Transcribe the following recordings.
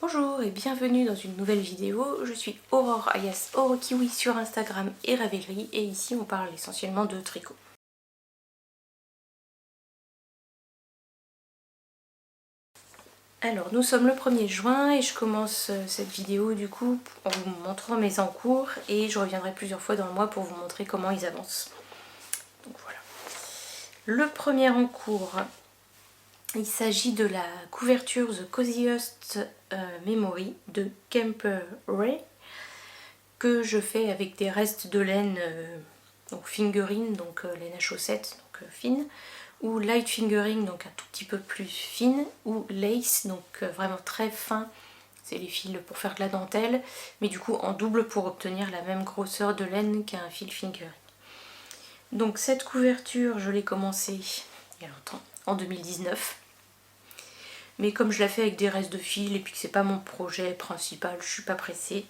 Bonjour et bienvenue dans une nouvelle vidéo. Je suis Aurore alias Orokiwi sur Instagram et Ravelry et ici on parle essentiellement de tricot. Alors nous sommes le 1er juin et je commence cette vidéo du coup en vous montrant mes encours et je reviendrai plusieurs fois dans le mois pour vous montrer comment ils avancent. Donc voilà. Le premier encours, il s'agit de la couverture The Coziest Memory de Kemper Ray que je fais avec des restes de laine donc fingering, donc laine à chaussettes, donc fine, ou light fingering, donc un tout petit peu plus fine, ou lace, donc vraiment très fin, c'est les fils pour faire de la dentelle, mais du coup en double pour obtenir la même grosseur de laine qu'un fil fingering. Donc cette couverture, je l'ai commencée il y a longtemps, en 2019. Mais comme je la fais avec des restes de fil et puis que c'est pas mon projet principal, je suis pas pressée.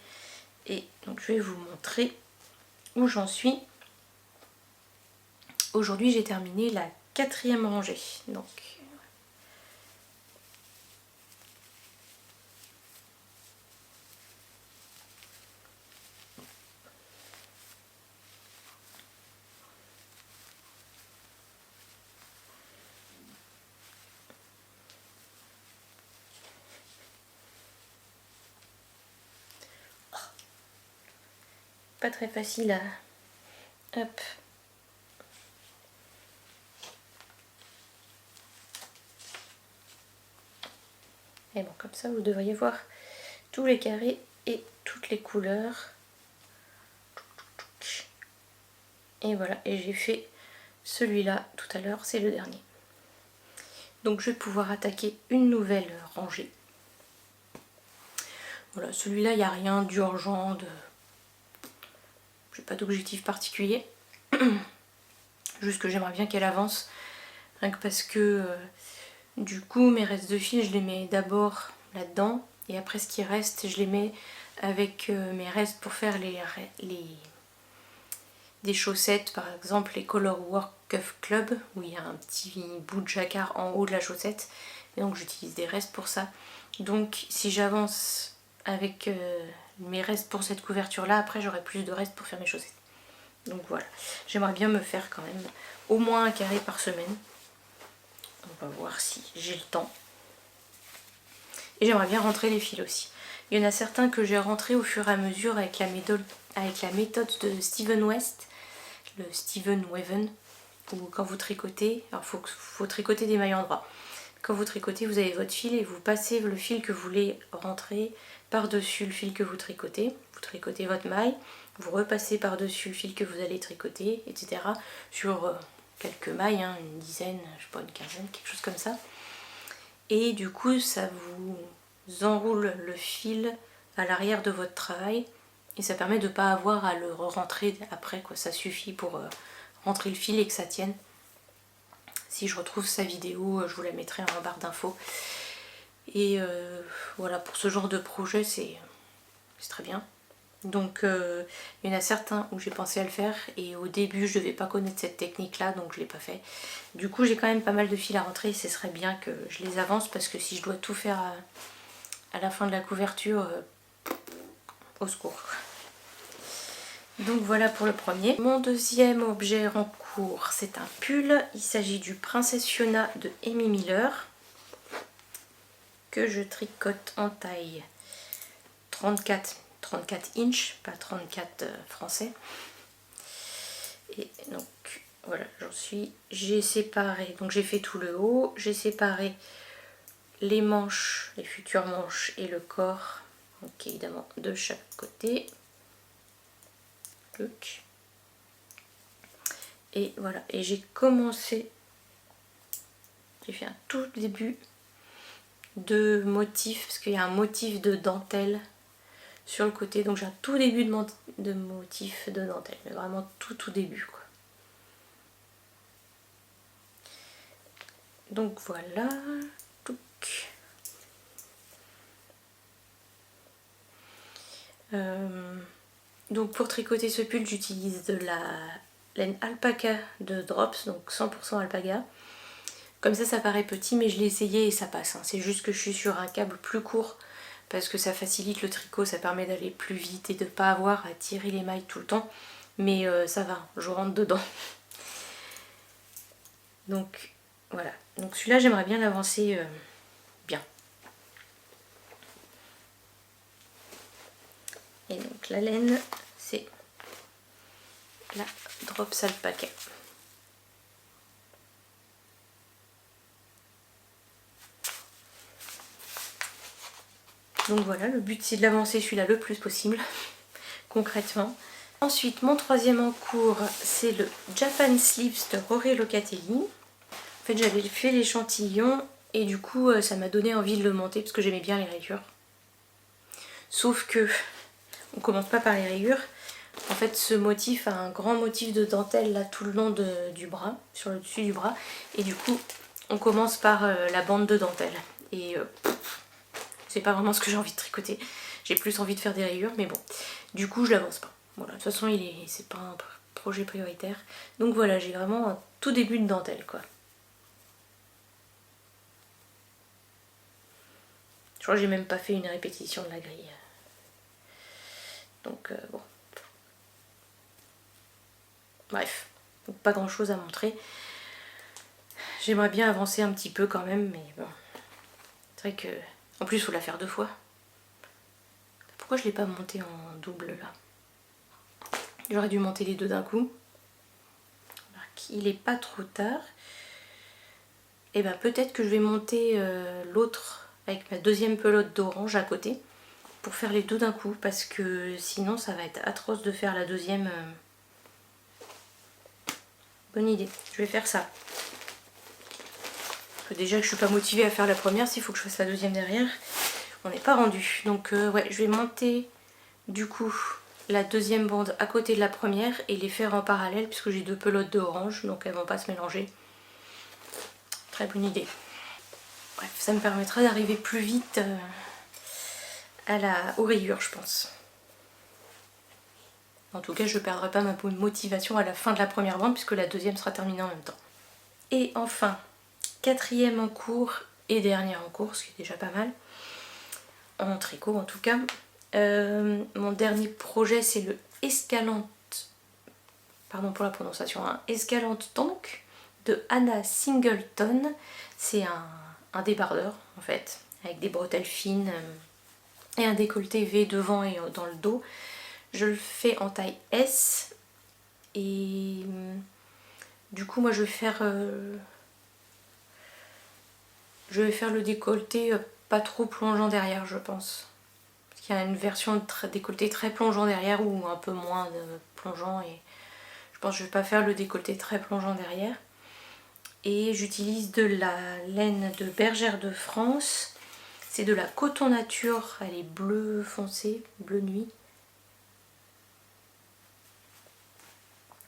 Et donc je vais vous montrer où j'en suis. Aujourd'hui j'ai terminé la 4e rangée. Donc pas très facile à... Hop. Et bon, comme ça vous devriez voir tous les carrés et toutes les couleurs. Et voilà, et j'ai fait celui-là tout à l'heure, c'est le dernier. Donc je vais pouvoir attaquer une nouvelle rangée. Voilà, celui-là, il n'y a rien d'urgent, j'ai pas d'objectif particulier. Juste que j'aimerais bien qu'elle avance. Rien que parce que du coup mes restes de fil je les mets d'abord là-dedans. Et après ce qui reste je les mets avec mes restes pour faire des chaussettes. Par exemple les Color Work Cuff Club où il y a un petit bout de jacquard en haut de la chaussette. Et donc j'utilise des restes pour ça. Donc si j'avance avec mes restes pour cette couverture là, après j'aurai plus de restes pour faire mes chaussettes. Donc voilà, j'aimerais bien me faire quand même au moins un carré par semaine. On va voir si j'ai le temps. Et j'aimerais bien rentrer les fils aussi. Il y en a certains que j'ai rentrés au fur et à mesure avec la méthode de Steven West, le Steven Weaven, où quand vous tricotez, alors faut tricoter des mailles endroits. Quand vous tricotez, vous avez votre fil et vous passez le fil que vous voulez rentrer par-dessus le fil que vous tricotez. Vous tricotez votre maille, vous repassez par-dessus le fil que vous allez tricoter, etc. Sur quelques mailles, hein, une dizaine, je sais pas, une quinzaine, quelque chose comme ça. Et du coup, ça vous enroule le fil à l'arrière de votre travail et ça permet de ne pas avoir à le rentrer après, quoi. Ça suffit pour rentrer le fil et que ça tienne. Si je retrouve sa vidéo, je vous la mettrai en barre d'infos. Et voilà, pour ce genre de projet, c'est très bien. Donc il y en a certains où j'ai pensé à le faire et au début je devais pas connaître cette technique là, donc je l'ai pas fait. Du coup j'ai quand même pas mal de fils à rentrer et ce serait bien que je les avance parce que si je dois tout faire à la fin de la couverture, au secours. Donc voilà pour le premier. Mon deuxième objet en cours, c'est un pull. Il s'agit du Princess Fiona de Amy Miller que je tricote en taille 34 inch, pas 34 français. Et donc voilà, j'ai séparé, donc j'ai fait tout le haut, j'ai séparé les manches, les futures manches et le corps, donc évidemment de chaque côté. Et voilà, et j'ai commencé, j'ai fait un tout début de motif, parce qu'il y a un motif de dentelle sur le côté, donc j'ai un tout début de motif de dentelle, mais vraiment tout début quoi. Donc voilà. Donc pour tricoter ce pull j'utilise de la laine alpaca de Drops, donc 100% alpaga. Comme ça paraît petit mais je l'ai essayé et ça passe, hein. C'est juste que je suis sur un câble plus court parce que ça facilite le tricot, ça permet d'aller plus vite et de ne pas avoir à tirer les mailles tout le temps. Mais ça va, je rentre dedans. Donc voilà, donc celui-là j'aimerais bien l'avancer bien. Et donc la laine, c'est la Drops Alpaca. Donc voilà, le but c'est de l'avancer celui-là le plus possible, concrètement. Ensuite, mon troisième en cours, c'est le Japan Sleeves de Roré Locatelli. En fait, j'avais fait l'échantillon et du coup, ça m'a donné envie de le monter parce que j'aimais bien les rayures. Sauf que, on commence pas par les rayures. En fait, ce motif a un grand motif de dentelle là tout le long du bras, sur le dessus du bras. Et du coup, on commence par la bande de dentelle. Et c'est pas vraiment ce que j'ai envie de tricoter. J'ai plus envie de faire des rayures, mais bon. Du coup, je l'avance pas. Voilà, de toute façon, c'est pas un projet prioritaire. Donc voilà, j'ai vraiment un tout début de dentelle, quoi. Je crois que j'ai même pas fait une répétition de la grille. Donc bon. Bref, donc pas grand chose à montrer. J'aimerais bien avancer un petit peu quand même, mais bon. C'est vrai que... En plus, il faut la faire 2 fois. Pourquoi je l'ai pas monté en double là? J'aurais dû monter les deux d'un coup. Il est pas trop tard. Et ben peut-être que je vais monter l'autre avec ma deuxième pelote d'orange à côté pour faire les deux d'un coup, parce que sinon ça va être atroce de faire la deuxième. Bonne idée, je vais faire ça. Parce que déjà que je suis pas motivée à faire la première, s'il faut que je fasse la deuxième derrière, on n'est pas rendu. Donc ouais, je vais monter du coup la deuxième bande à côté de la première et les faire en parallèle puisque j'ai 2 pelotes d'orange, donc elles vont pas se mélanger. Très bonne idée. Bref, ça me permettra d'arriver plus vite aux rayures, je pense. En tout cas, je ne perdrai pas ma motivation à la fin de la première bande puisque la deuxième sera terminée en même temps. Et enfin, quatrième en cours et dernière en cours, ce qui est déjà pas mal. En tricot en tout cas. Mon dernier projet, c'est le Escalante, pardon pour la prononciation, hein, Escalante Tonk de Anna Singleton. C'est un débardeur en fait, avec des bretelles fines et un décolleté V devant et dans le dos. Je le fais en taille S et du coup moi je vais faire le décolleté pas trop plongeant derrière, je pense. Parce qu'il y a une version de décolleté très plongeant derrière ou un peu moins plongeant, et je pense que je vais pas faire le décolleté très plongeant derrière. Et j'utilise de la laine de Bergère de France. C'est de la coton nature, elle est bleu foncé, bleu nuit.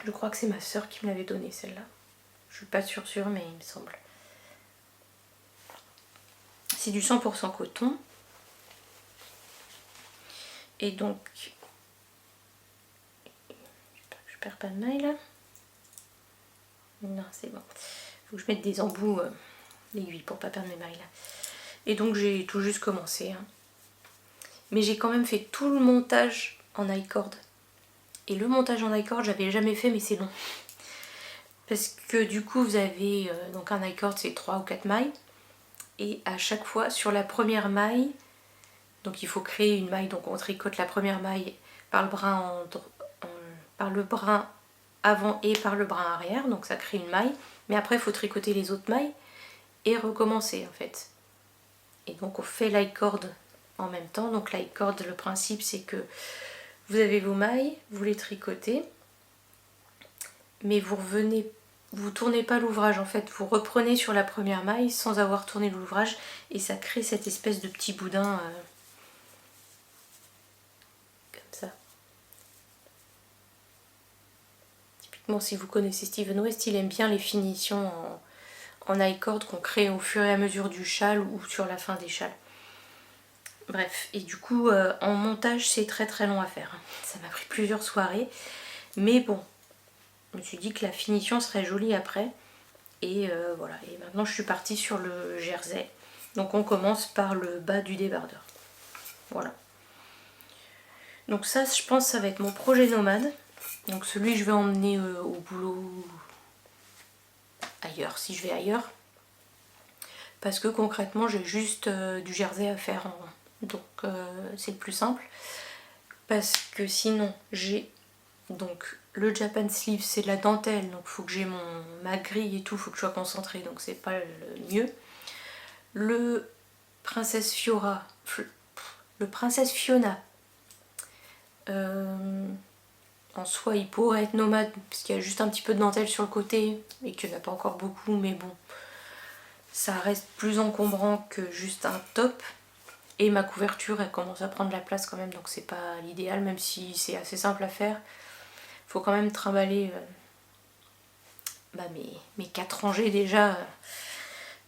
Je crois que c'est ma soeur qui me l'avait donnée celle-là. Je suis pas sûre, mais il me semble. C'est du 100% coton. Et donc, je perds pas de maille là. Non, c'est bon. Faut que je mette des embouts d'aiguille pour pas perdre mes mailles là. Et donc j'ai tout juste commencé. Hein. Mais j'ai quand même fait tout le montage en I-cord. Et le montage en I-cord, j'avais jamais fait, mais c'est long. Parce que du coup, vous avez donc un I-cord, c'est 3 ou 4 mailles. Et à chaque fois, sur la première maille, donc il faut créer une maille. Donc on tricote la première maille par le brin avant et par le brin arrière. Donc ça crée une maille. Mais après, il faut tricoter les autres mailles et recommencer en fait. Et donc on fait l'I-cord en même temps. Donc l'I-cord, le principe c'est que vous avez vos mailles, vous les tricotez, mais vous tournez pas l'ouvrage en fait, vous reprenez sur la première maille sans avoir tourné l'ouvrage et ça crée cette espèce de petit boudin comme ça. Typiquement si vous connaissez Steven West, il aime bien les finitions en I-cord qu'on crée au fur et à mesure du châle ou sur la fin des châles. Bref, et du coup en montage c'est très très long à faire. Ça m'a pris plusieurs soirées, mais bon, je me suis dit que la finition serait jolie après. Et voilà, et maintenant je suis partie sur le jersey. Donc on commence par le bas du débardeur. Voilà. Donc ça, je pense, ça va être mon projet nomade. Donc celui, je vais emmener au boulot ailleurs, si je vais ailleurs. Parce que concrètement, j'ai juste du jersey à faire. Donc c'est le plus simple. Parce que sinon, j'ai donc le Japan Sleeve, c'est de la dentelle. Donc il faut que j'ai ma grille et tout, il faut que je sois concentrée. Donc c'est pas le mieux. Le Princesse Fiona. En soi, il pourrait être nomade, puisqu'il y a juste un petit peu de dentelle sur le côté, et qu'il n'y en a pas encore beaucoup, mais bon, ça reste plus encombrant que juste un top. Et ma couverture, elle commence à prendre la place quand même, donc c'est pas l'idéal, même si c'est assez simple à faire. Il faut quand même trimballer mes 4 rangées déjà.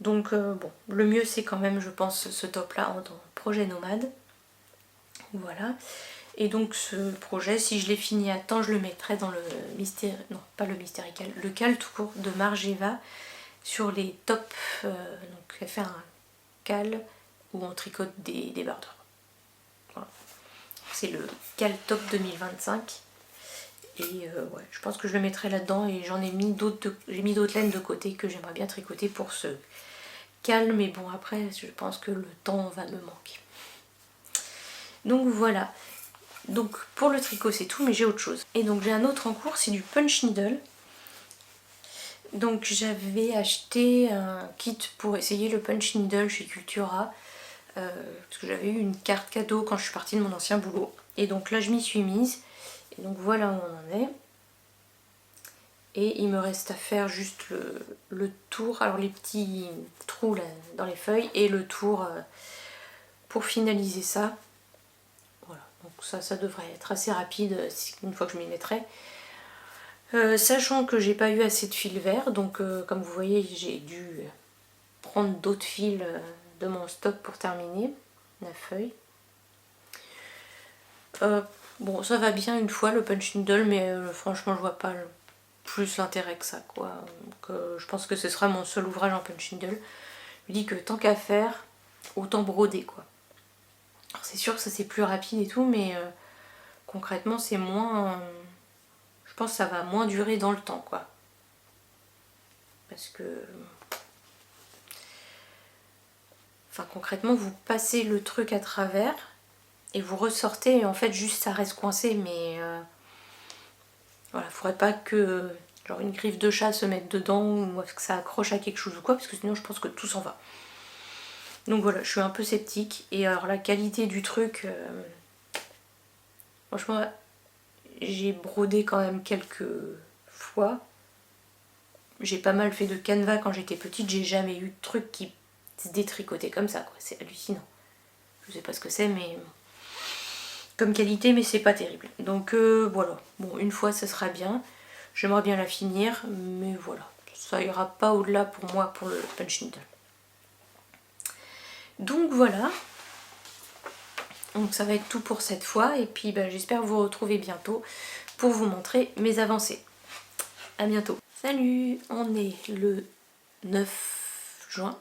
Donc bon, le mieux c'est quand même, je pense, ce top là en projet nomade. Voilà. Et donc ce projet, si je l'ai fini à temps, je le mettrai dans le mystère, non pas le mystérical, le cal tout court de Margeva sur les tops. Donc elle fait un cal où on tricote des débardeurs. Voilà. C'est le cal top 2025. Et ouais, je pense que je le mettrai là-dedans, et j'en ai mis d'autres, j'ai mis d'autres laines de côté que j'aimerais bien tricoter pour ce cal, mais bon après je pense que le temps va me manquer. Donc voilà. Donc pour le tricot c'est tout, mais j'ai autre chose. Et donc j'ai un autre en cours, c'est du punch needle. Donc j'avais acheté un kit pour essayer le punch needle chez Cultura. Parce que j'avais eu une carte cadeau quand je suis partie de mon ancien boulot. Et donc là je m'y suis mise. Et donc voilà où on en est. Et il me reste à faire juste le tour, alors les petits trous là, dans les feuilles, et le tour pour finaliser ça. Voilà, donc ça devrait être assez rapide une fois que je m'y mettrai. Sachant que j'ai pas eu assez de fil vert, donc comme vous voyez j'ai dû prendre d'autres fils de mon stock pour terminer la feuille. Bon, ça va bien une fois le punch needle, mais franchement je vois pas plus l'intérêt que ça, quoi. Donc, je pense que ce sera mon seul ouvrage en punch needle. Je me dis que tant qu'à faire, autant broder, quoi. Alors c'est sûr que ça c'est plus rapide et tout, mais concrètement c'est moins... je pense que ça va moins durer dans le temps, quoi. Parce que... enfin concrètement vous passez le truc à travers et vous ressortez, et en fait juste ça reste coincé, mais... voilà, faudrait pas que genre une griffe de chat se mette dedans ou que ça accroche à quelque chose ou quoi, parce que sinon je pense que tout s'en va. Donc voilà, je suis un peu sceptique. Et alors la qualité du truc, franchement, j'ai brodé quand même quelques fois. J'ai pas mal fait de canevas quand j'étais petite, j'ai jamais eu de truc qui se détricotait comme ça, quoi. C'est hallucinant. Je sais pas ce que c'est, mais comme qualité, mais c'est pas terrible. Donc voilà, bon, une fois ça sera bien. J'aimerais bien la finir, mais voilà, ça ira pas au-delà pour moi pour le punch needle. Donc voilà, donc ça va être tout pour cette fois, et puis j'espère vous retrouver bientôt pour vous montrer mes avancées. A bientôt. Salut, on est le 9 juin,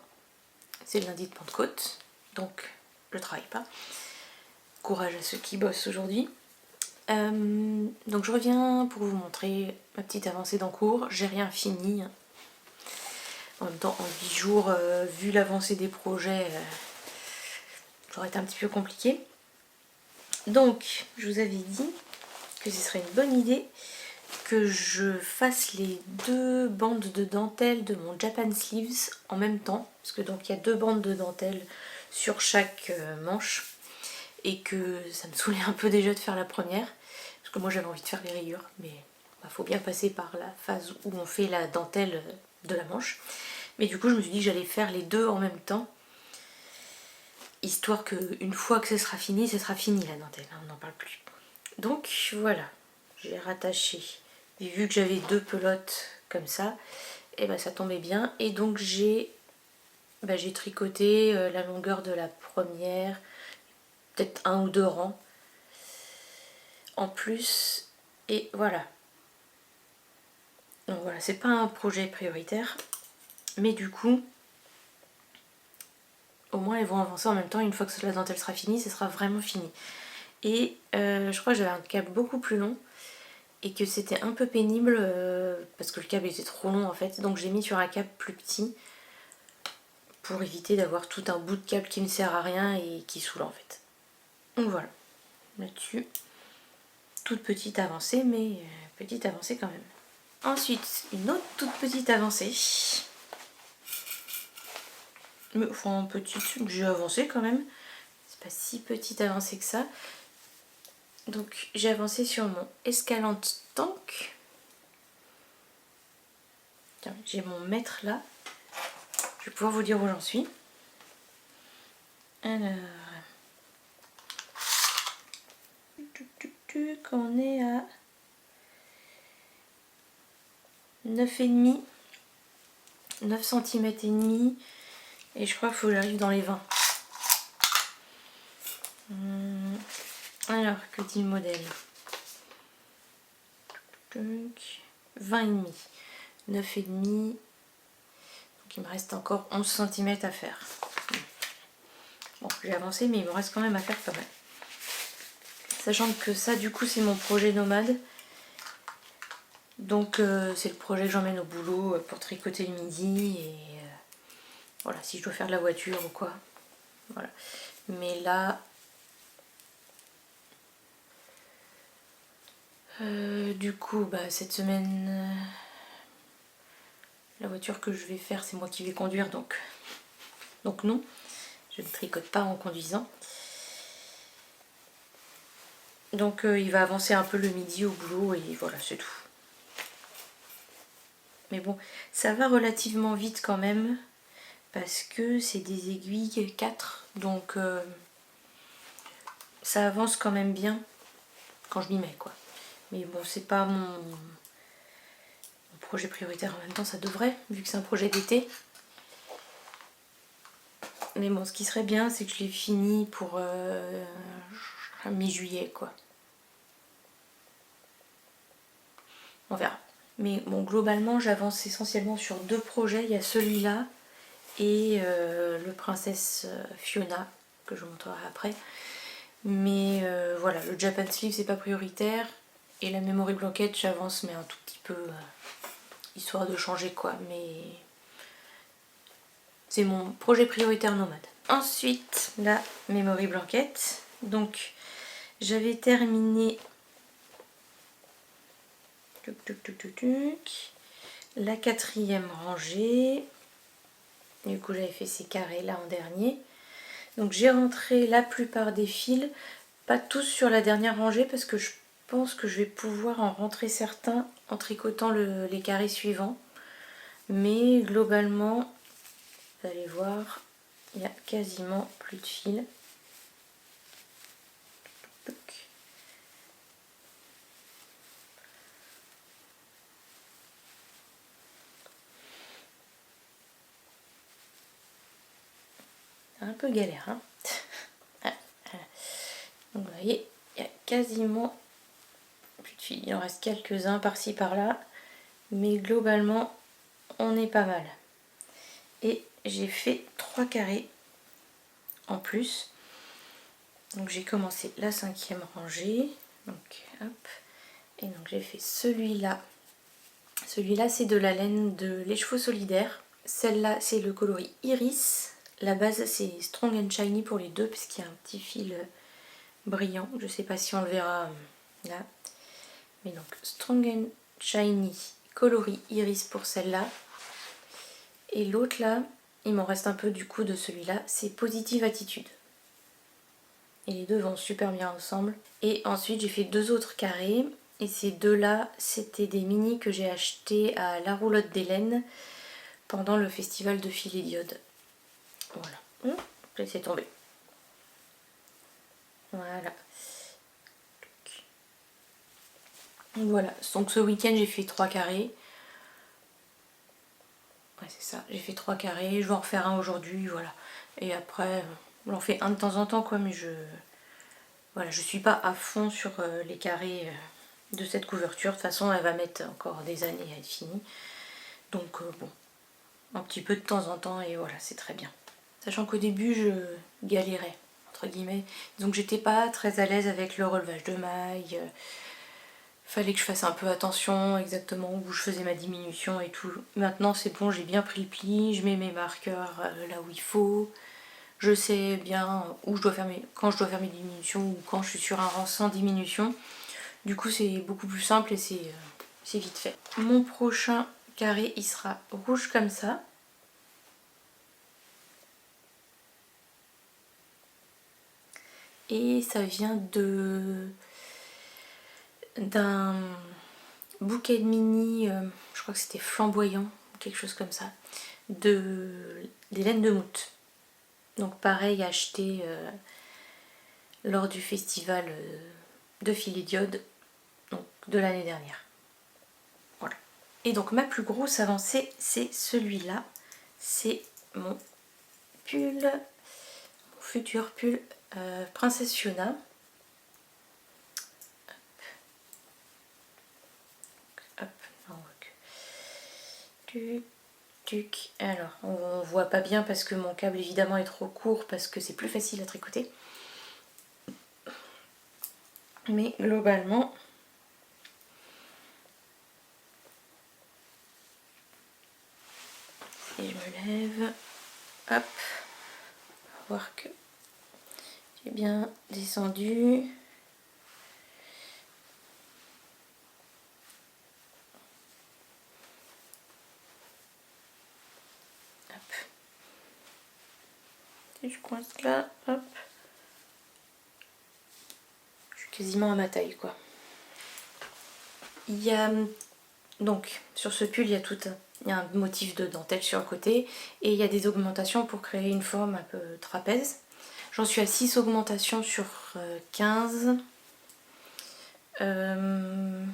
c'est le lundi de Pentecôte, donc je travaille pas. Courage à ceux qui bossent aujourd'hui. Donc je reviens pour vous montrer ma petite avancée d'en cours. J'ai rien fini. En même temps, en 10 jours, vu l'avancée des projets, ça aurait été un petit peu compliqué. Donc, je vous avais dit que ce serait une bonne idée que je fasse les 2 bandes de dentelle de mon Japan Sleeves en même temps. Parce que donc il y a 2 bandes de dentelle sur chaque manche. Et que ça me saoulait un peu déjà de faire la première. Parce que moi j'avais envie de faire les rayures. Mais faut bien passer par la phase où on fait la dentelle de la manche. Mais du coup je me suis dit que j'allais faire les 2 en même temps. Histoire qu'une fois que ce sera fini la dentelle. On n'en parle plus. Donc voilà. J'ai rattaché. Et vu que j'avais 2 pelotes comme ça, et ça tombait bien. Et donc j'ai tricoté la longueur de la première, peut-être 1 ou 2 rangs en plus. Et voilà. Donc voilà, c'est pas un projet prioritaire. Mais du coup, au moins elles vont avancer en même temps. Une fois que la dentelle sera finie, ce sera vraiment fini. Et je crois que j'avais un câble beaucoup plus long et que c'était un peu pénible parce que le câble était trop long en fait. Donc j'ai mis sur un câble plus petit pour éviter d'avoir tout un bout de câble qui ne sert à rien et qui saoule en fait. Donc voilà, là-dessus, toute petite avancée, mais petite avancée quand même. Ensuite, une autre toute petite avancée. Mais enfin petite, j'ai avancé quand même. C'est pas si petite avancée que ça. Donc j'ai avancé sur mon Escalante Tank. Tiens, j'ai mon mètre là. Je vais pouvoir vous dire où j'en suis. Alors... on est à 9,5. 9 cm et demi. Et je crois qu'il faut que j'arrive dans les 20. Alors, que dit le modèle? 20,5. 9,5. Donc il me reste encore 11 cm à faire. Bon, j'ai avancé, mais il me reste quand même à faire pas mal. Sachant que ça, du coup, c'est mon projet nomade. Donc c'est le projet que j'emmène au boulot pour tricoter le midi. Et voilà, si je dois faire de la voiture ou quoi. Voilà. Mais là... du coup, bah, cette semaine... la voiture que je vais faire, c'est moi qui vais conduire, donc non, je ne tricote pas en conduisant. Donc il va avancer un peu le midi au boulot et voilà, c'est tout. Mais bon, ça va relativement vite quand même, parce que c'est des aiguilles 4, donc ça avance quand même bien quand je m'y mets, quoi. Mais bon, c'est pas mon projet prioritaire. En même temps, ça devrait, vu que c'est un projet d'été. Mais bon, ce qui serait bien, c'est que je l'ai fini pour mi-juillet, quoi. On verra. Mais bon, globalement, j'avance essentiellement sur 2 projets. Il y a celui-là et le Princesse Fiona, que je vous montrerai après. Mais voilà, le Japan Sleeve, c'est pas prioritaire. Et la Memory Blanket, j'avance, mais un tout petit peu, histoire de changer, quoi. Mais c'est mon projet prioritaire nomade. Ensuite, la Memory Blanket. Donc, j'avais terminé... la 4e rangée. Du coup j'avais fait ces carrés là en dernier. Donc j'ai rentré la plupart des fils, pas tous sur la dernière rangée parce que je pense que je vais pouvoir en rentrer certains en tricotant les carrés suivants. Mais globalement, vous allez voir, il n'y a quasiment plus de fils. Un peu galère, hein. Donc vous voyez, il y a quasiment plus de fils. Il en reste quelques-uns par-ci par-là, mais globalement on est pas mal. Et j'ai fait 3 carrés en plus. Donc j'ai commencé la 5e rangée. Donc hop. Et donc j'ai fait celui-là. Celui-là c'est de la laine de Les Chevaux Solidaires. Celle-là c'est le coloris Iris. La base c'est Strong and Shiny pour les deux puisqu'il y a un petit fil brillant. Je sais pas si on le verra là. Mais donc Strong and Shiny coloris Iris pour celle-là. Et l'autre là, il m'en reste un peu du coup de celui-là, c'est Positive Attitude. Et les deux vont super bien ensemble. Et ensuite j'ai fait 2 autres carrés. Et ces deux-là, c'était des mini que j'ai achetés à la roulotte d'Hélène pendant le festival de fil et diode. Voilà. Je laisse tomber. Voilà. Voilà. Donc ce week-end j'ai fait 3 carrés. Ouais, c'est ça. J'ai fait 3 carrés. Je vais en refaire un aujourd'hui. Voilà. Et après, j'en fais un de temps en temps, quoi. Mais voilà, je suis pas à fond sur les carrés de cette couverture. De toute façon, elle va mettre encore des années à être finie. Donc bon, un petit peu de temps en temps et voilà, c'est très bien. Sachant qu'au début je galérais, entre guillemets. Donc j'étais pas très à l'aise avec le relevage de mailles. Fallait que je fasse un peu attention exactement où je faisais ma diminution et tout. Maintenant c'est bon, j'ai bien pris le pli, je mets mes marqueurs là où il faut. Je sais bien où je dois faire quand je dois faire mes diminutions ou quand je suis sur un rang sans diminution. Du coup c'est beaucoup plus simple et c'est vite fait. Mon prochain carré il sera rouge comme ça. Et ça vient d'un bouquet de mini, je crois que c'était flamboyant, quelque chose comme ça, des laines de moutte. Donc pareil, acheté lors du festival de Philidiodes, donc de l'année dernière. Voilà. Et donc ma plus grosse avancée, c'est celui-là. C'est mon pull, mon futur pull Princesse Fiona. Hop, non, tuc. Alors, on voit pas bien parce que mon câble évidemment est trop court parce que c'est plus facile à tricoter. Mais globalement, si je me lève, hop, on va voir que j'ai bien descendu. Hop. Et je coince là, hop. Je suis quasiment à ma taille, quoi. Il y a donc sur ce pull, il y a un motif de dentelle sur le côté et il y a des augmentations pour créer une forme un peu trapèze. J'en suis à 6 augmentations sur 15. Je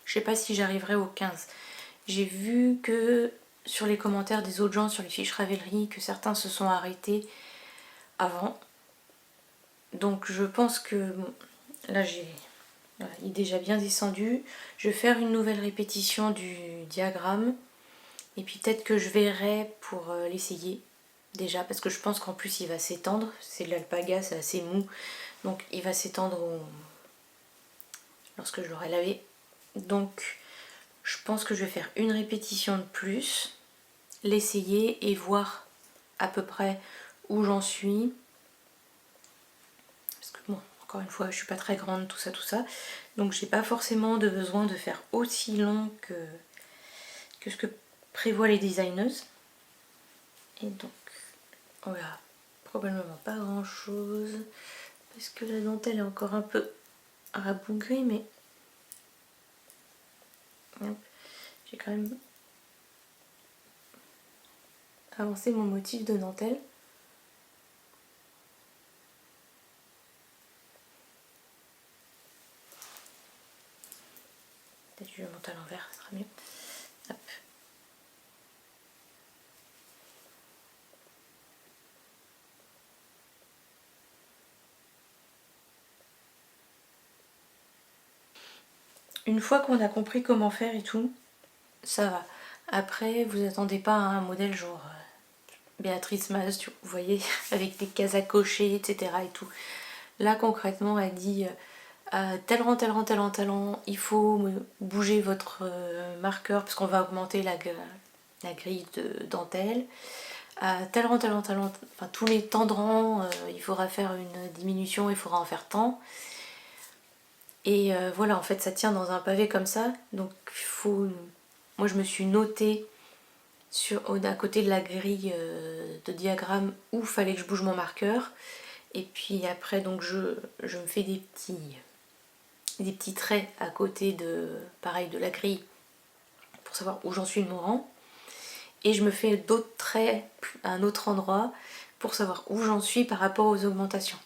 sais pas si j'arriverai aux 15. J'ai vu que sur les commentaires des autres gens sur les fiches Ravelry que certains se sont arrêtés avant. Donc je pense que bon, là voilà, il est déjà bien descendu. Je vais faire une nouvelle répétition du diagramme. Et puis peut-être que je verrai pour l'essayer déjà. Parce que je pense qu'en plus il va s'étendre. C'est de l'alpaga, c'est assez mou. Donc il va s'étendre lorsque je l'aurai lavé. Donc je pense que je vais faire une répétition de plus. L'essayer et voir à peu près où j'en suis. Parce que bon, encore une fois, je suis pas très grande, tout ça. Donc j'ai pas forcément de besoin de faire aussi long que ce que prévoient les designers. Et donc, on verra probablement pas grand chose. Parce que la dentelle est encore un peu rabougrie, mais j'ai quand même avancé mon motif de dentelle. Peut-être que je vais monter à l'envers, ça sera mieux. Hop. Une fois qu'on a compris comment faire et tout, ça va. Après, vous attendez pas à un modèle genre Béatrice Mas, vous voyez, avec des cases à cocher, etc. et tout. Là, concrètement, elle dit tel rang, tel rang, tel rang, tel rang, il faut bouger votre marqueur parce qu'on va augmenter la grille de dentelle. Tel rang, tel rang, tel rang, enfin tous les temps de rang, il faudra faire une diminution, il faudra en faire tant. Et voilà, en fait, ça tient dans un pavé comme ça. Donc, il faut. Moi, je me suis notée à côté de la grille de diagramme où il fallait que je bouge mon marqueur. Et puis après, donc, je me fais des petits traits à côté de la grille pour savoir où j'en suis de mon rang. Et je me fais d'autres traits à un autre endroit pour savoir où j'en suis par rapport aux augmentations.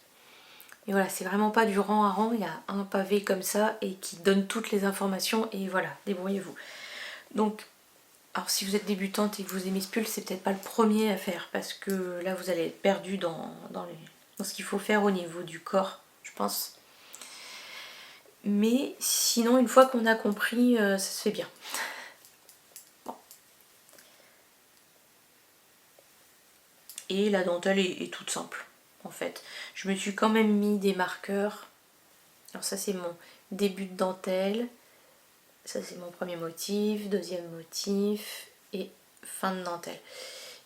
Et voilà, c'est vraiment pas du rang à rang, il y a un pavé comme ça et qui donne toutes les informations et voilà, débrouillez-vous. Donc, alors si vous êtes débutante et que vous aimez ce pull, c'est peut-être pas le premier à faire parce que là vous allez être perdu dans ce qu'il faut faire au niveau du corps, je pense. Mais sinon, une fois qu'on a compris, ça se fait bien. Bon. Et la dentelle est toute simple en fait. Je me suis quand même mis des marqueurs. Alors ça c'est mon début de dentelle. Ça c'est mon premier motif, deuxième motif et fin de dentelle.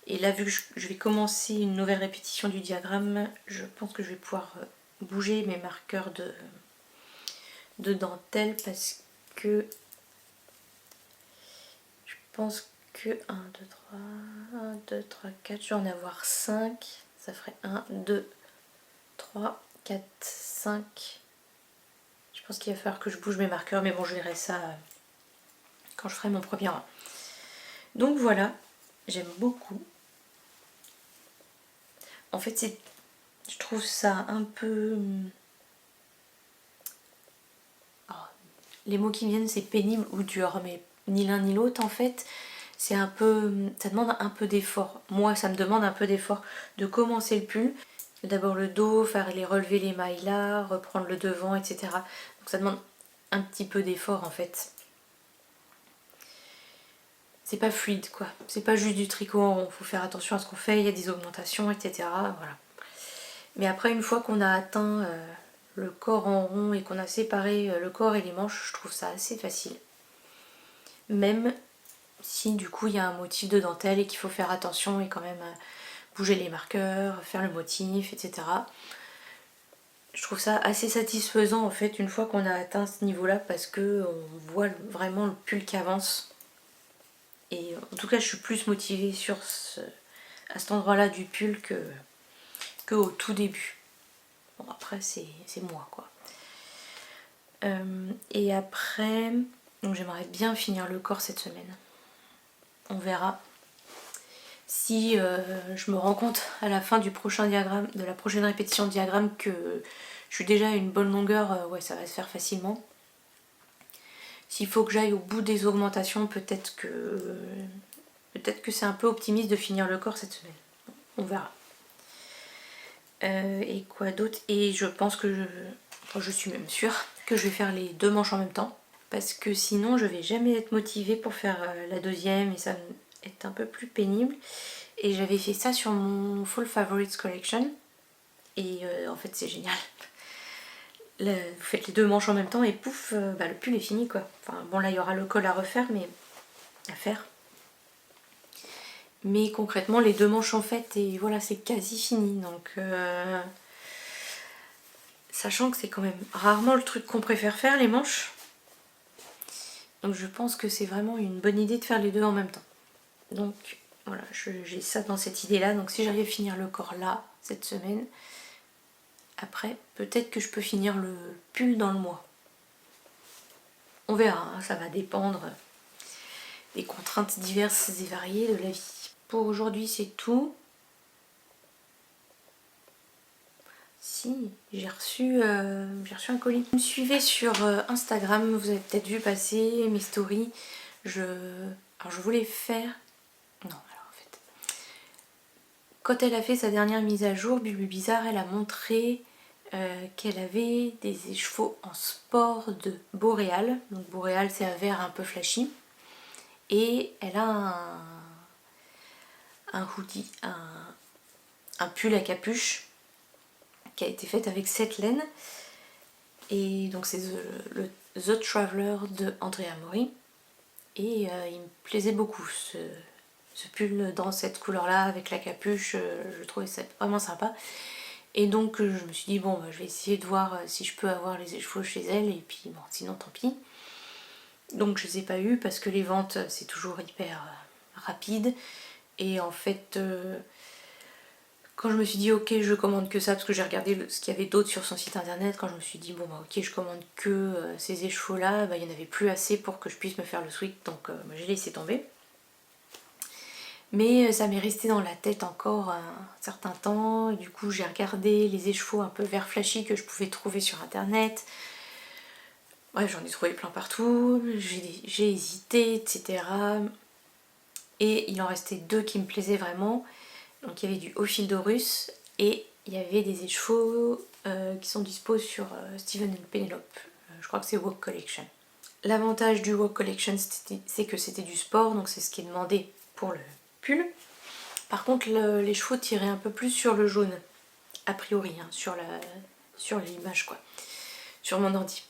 Et là vu que je vais commencer une nouvelle répétition du diagramme, je pense que je vais pouvoir bouger mes marqueurs de dentelle parce que je pense que 1, 2, 3, 1, 2, 3, 4, je vais en avoir 5. Ça ferait 1, 2, 3, 4, 5. Je pense qu'il va falloir que je bouge mes marqueurs, mais bon, je verrai ça quand je ferai mon premier rang. Donc voilà, j'aime beaucoup. En fait, je trouve ça un peu... Oh, les mots qui viennent, c'est pénible ou dur, mais ni l'un ni l'autre, en fait, c'est un peu... Ça demande un peu d'effort. Moi, ça me demande un peu d'effort de commencer le pull. D'abord le dos, relever les mailles là, reprendre le devant, etc. Donc ça demande un petit peu d'effort, en fait. C'est pas fluide quoi, c'est pas juste du tricot en rond, faut faire attention à ce qu'on fait, il y a des augmentations, etc. Voilà. Mais après, une fois qu'on a atteint le corps en rond et qu'on a séparé le corps et les manches, je trouve ça assez facile. Même si du coup il y a un motif de dentelle et qu'il faut faire attention et quand même bouger les marqueurs, faire le motif, etc. Je trouve ça assez satisfaisant en fait une fois qu'on a atteint ce niveau-là parce que on voit vraiment le pull qui avance. Et en tout cas, je suis plus motivée à cet endroit-là du pull que au tout début. Bon, après, c'est moi, quoi. Et après, donc j'aimerais bien finir le corps cette semaine. On verra. Si je me rends compte à la fin du prochain diagramme, de la prochaine répétition de diagramme, que je suis déjà à une bonne longueur, ouais, ça va se faire facilement. S'il faut que j'aille au bout des augmentations, peut-être que c'est un peu optimiste de finir le corps cette semaine. On verra. Et quoi d'autre? Et je pense que je suis même sûre que je vais faire les deux manches en même temps. Parce que sinon je vais jamais être motivée pour faire la deuxième et ça va être un peu plus pénible. Et j'avais fait ça sur mon Fall Favorites Collection. Et en fait c'est génial. Là, vous faites les deux manches en même temps et pouf, le pull est fini quoi. Enfin bon là il y aura le col à refaire mais à faire. Mais concrètement les deux manches sont faites et voilà c'est quasi fini donc sachant que c'est quand même rarement le truc qu'on préfère faire les manches, donc je pense que c'est vraiment une bonne idée de faire les deux en même temps. Donc voilà, j'ai ça dans cette idée là, donc si j'arrive à finir le corps là cette semaine, après peut-être que je peux finir le pull dans le mois. On verra, hein, ça va dépendre des contraintes diverses et variées de la vie. Pour aujourd'hui c'est tout. Si, j'ai reçu un colis. Vous me suivez sur Instagram, vous avez peut-être vu passer mes stories. Alors je voulais faire... Non, alors en fait... Quand elle a fait sa dernière mise à jour, Bubu Bizarre, elle a montré qu'elle avait des écheveaux en sport de Boréal. Donc Boréal c'est un vert un peu flashy. Et elle a un hoodie, un pull à capuche qui a été fait avec cette laine. Et donc c'est le The Traveler de Andrea Mori. Et il me plaisait beaucoup ce pull dans cette couleur là avec la capuche, je trouvais ça vraiment sympa. Et donc je me suis dit bon je vais essayer de voir si je peux avoir les écheveaux chez elle et puis bon sinon tant pis. Donc je les ai pas eu parce que les ventes c'est toujours hyper rapide et en fait quand je me suis dit ok je commande que ça parce que j'ai regardé ce qu'il y avait d'autre sur son site internet, quand je me suis dit bon ok je commande que ces écheveaux là, il n'y en avait plus assez pour que je puisse me faire le sweat, donc j'ai laissé tomber. Mais ça m'est resté dans la tête encore un certain temps, et du coup j'ai regardé les écheveaux un peu vert flashy que je pouvais trouver sur internet. Ouais, j'en ai trouvé plein partout, j'ai hésité, etc. Et il en restait deux qui me plaisaient vraiment. Donc il y avait du Ophildorus et il y avait des écheveaux qui sont dispo sur Steven & Penelope. Je crois que c'est Walk Collection. L'avantage du Walk Collection c'est que c'était du sport, donc c'est ce qui est demandé pour le pull. Par contre les chevaux tiraient un peu plus sur le jaune, a priori, hein, sur l'image quoi, sur mon ordi.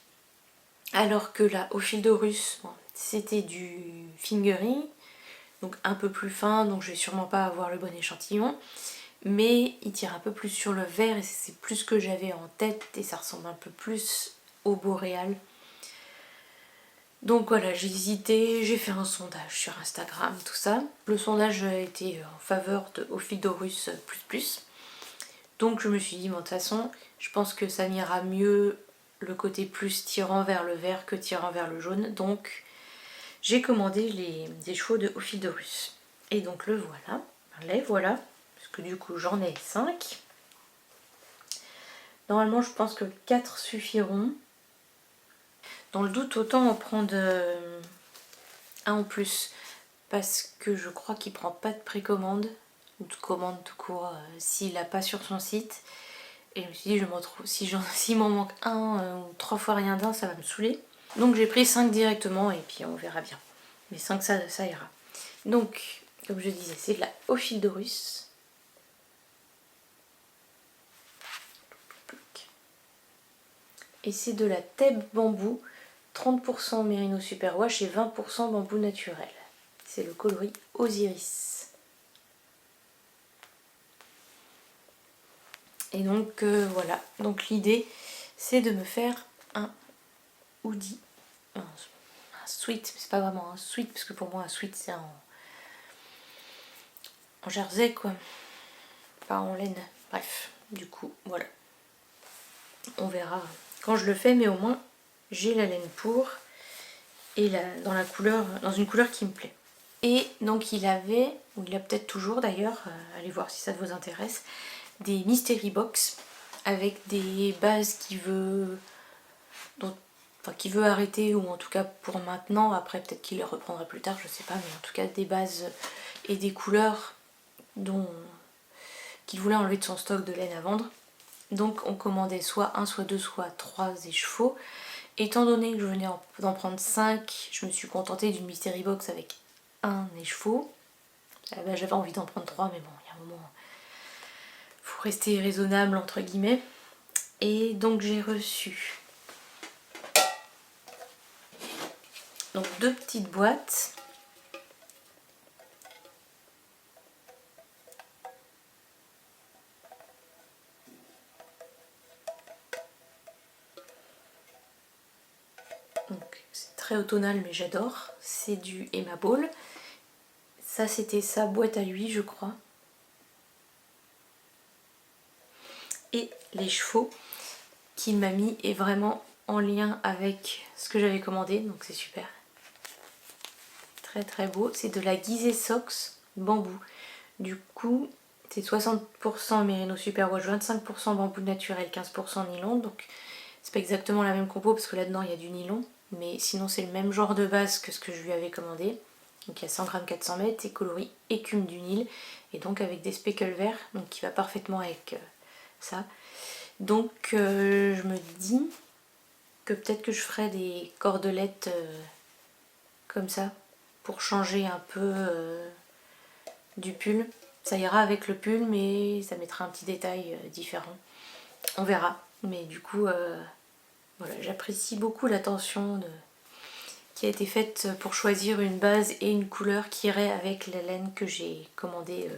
Alors que là, Ophidorus, bon, c'était du fingering, donc un peu plus fin, donc je vais sûrement pas avoir le bon échantillon. Mais il tire un peu plus sur le vert et c'est plus ce que j'avais en tête et ça ressemble un peu plus au boréal. Donc voilà, j'ai hésité, j'ai fait un sondage sur Instagram, tout ça. Le sondage a été en faveur de Ophidorus++. Donc je me suis dit, bon, de toute façon, je pense que ça m'ira mieux le côté plus tirant vers le vert que tirant vers le jaune. Donc j'ai commandé des chevaux de Ophidorus. Et donc le voilà, les voilà, parce que du coup j'en ai 5. Normalement je pense que 4 suffiront. Dans le doute, autant en prendre un en plus, parce que je crois qu'il prend pas de précommande, ou de commande tout court, s'il n'a pas sur son site. Et je me suis dit, s'il m'en manque un ou 3 fois rien d'un, ça va me saouler. Donc j'ai pris 5 directement et puis on verra bien. Mais 5 ça ira. Donc, comme je disais, c'est de la Ophidorus. Et c'est de la Thèbes bambou, 30% Merino Superwash et 20% bambou naturel. C'est le coloris Osiris. Et donc voilà, donc l'idée c'est de me faire un hoodie, un sweat, c'est pas vraiment un sweat parce que pour moi un sweat c'est en jersey quoi, pas en laine, bref, du coup voilà, on verra quand je le fais mais au moins j'ai la laine pour et dans une couleur qui me plaît. Et donc il avait, ou il a peut-être toujours d'ailleurs, allez voir si ça vous intéresse, des mystery box avec des bases qu'il veut arrêter, ou en tout cas pour maintenant, après peut-être qu'il les reprendra plus tard, je sais pas, mais en tout cas des bases et des couleurs qu'il voulait enlever de son stock de laine à vendre. Donc on commandait soit 1, soit 2, soit 3 écheveaux. Étant donné que je venais d'en prendre 5, je me suis contentée d'une mystery box avec un écheveau. J'avais envie d'en prendre 3, mais bon, il y a un moment, faut rester raisonnable entre guillemets. Et donc j'ai reçu donc 2 petites boîtes. Donc c'est très automnal mais j'adore. C'est du Emma Ball. Ça c'était sa boîte à lui je crois. Et les chevaux qu'il m'a mis est vraiment en lien avec ce que j'avais commandé, donc c'est super. Très très beau. C'est de la Gizeh Socks bambou. Du coup c'est 60% Merino Superwash, 25% bambou naturel, 15% nylon. Donc c'est pas exactement la même compo parce que là-dedans il y a du nylon. Mais sinon c'est le même genre de base que ce que je lui avais commandé. Donc il y a 100 g 400 mètres et coloris écume du Nil. Et donc avec des speckles verts, donc qui va parfaitement avec ça. Donc je me dis que peut-être que je ferai des cordelettes comme ça pour changer un peu du pull. Ça ira avec le pull mais ça mettra un petit détail différent. On verra. Mais du coup, voilà, j'apprécie beaucoup l'attention qui a été faite pour choisir une base et une couleur qui irait avec la laine que j'ai commandée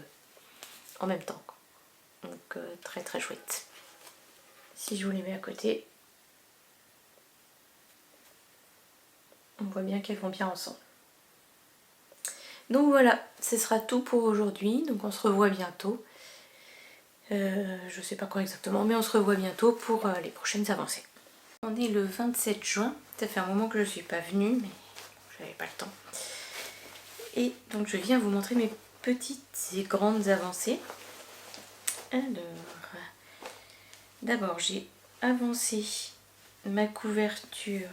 en même temps. Donc très très chouette. Si je vous les mets à côté, on voit bien qu'elles vont bien ensemble. Donc voilà, ce sera tout pour aujourd'hui. Donc on se revoit bientôt. Je sais pas quand exactement, mais on se revoit bientôt pour les prochaines avancées. On est le 27 juin. Ça fait un moment que je ne suis pas venue, mais j'avais pas le temps. Et donc je viens vous montrer mes petites et grandes avancées. Alors, d'abord j'ai avancé ma couverture,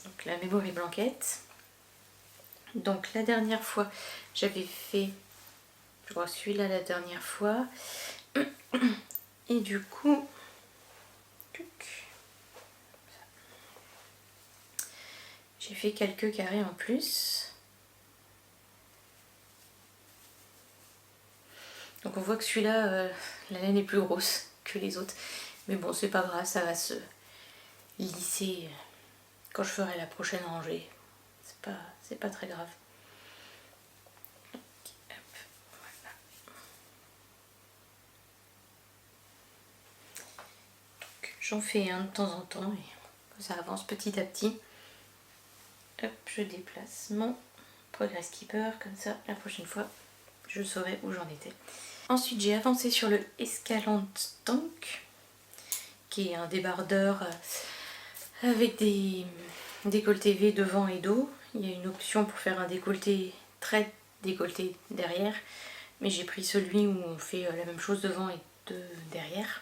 donc la Memory Blanket. Donc la dernière fois j'avais fait, je crois celui-là la dernière fois, et du coup j'ai fait quelques carrés en plus. Donc on voit que celui-là, la laine est plus grosse que les autres. Mais bon, c'est pas grave, ça va se lisser quand je ferai la prochaine rangée. C'est pas très grave. J'en fais un de temps en temps et ça avance petit à petit. Hop, je déplace mon Progress Keeper, comme ça la prochaine fois je saurai où j'en étais. Ensuite j'ai avancé sur le Escalante Tank, qui est un débardeur avec des décolletés V devant et dos. Il y a une option pour faire un décolleté très décolleté derrière, mais j'ai pris celui où on fait la même chose devant et derrière.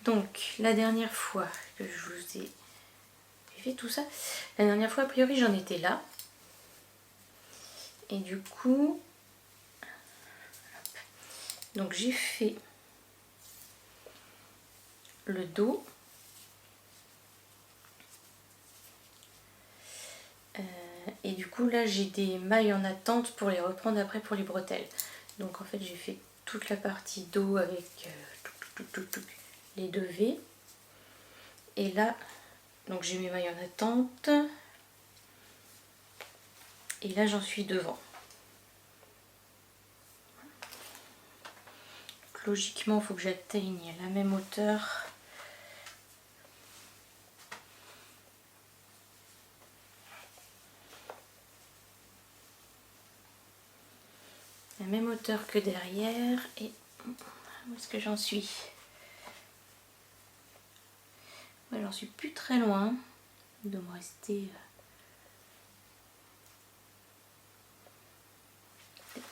Donc la dernière fois que je vous ai fait tout ça, la dernière fois a priori j'en étais là. Et du coup, donc j'ai fait le dos. Et du coup là j'ai des mailles en attente pour les reprendre après pour les bretelles. Donc en fait j'ai fait toute la partie dos avec les deux V. Et là, donc j'ai mes mailles en attente. Et là j'en suis devant. Donc, logiquement il faut que j'atteigne la même hauteur. La même hauteur que derrière. Et où est-ce que j'en suis? Ouais, j'en suis plus très loin. Il doit me rester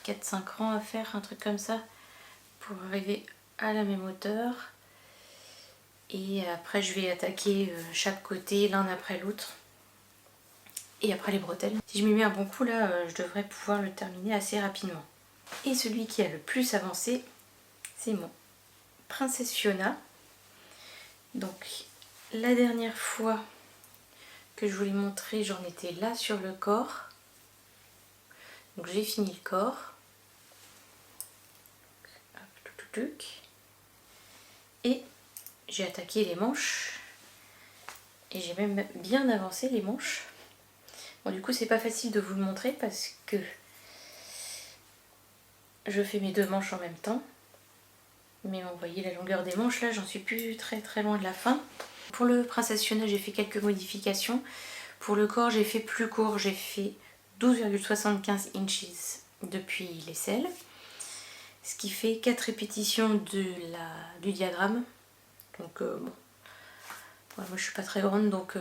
4-5 rangs à faire, un truc comme ça, pour arriver à la même hauteur. Et après je vais attaquer chaque côté l'un après l'autre. Et après les bretelles. Si je m'y mets un bon coup là, je devrais pouvoir le terminer assez rapidement. Et celui qui a le plus avancé, c'est mon Princesse Fiona. Donc la dernière fois que je vous l'ai montré, j'en étais là sur le corps. Donc j'ai fini le corps. Et j'ai attaqué les manches. Et j'ai même bien avancé les manches. Bon, du coup c'est pas facile de vous le montrer parce que je fais mes deux manches en même temps. Mais vous voyez la longueur des manches là, j'en suis plus très loin de la fin. Pour le Princesse Fiona, j'ai fait quelques modifications. Pour le corps, j'ai fait plus court, j'ai fait 12,75 inches depuis l'aisselle. Ce qui fait 4 répétitions du diagramme. Donc bon, ouais, moi je suis pas très grande, donc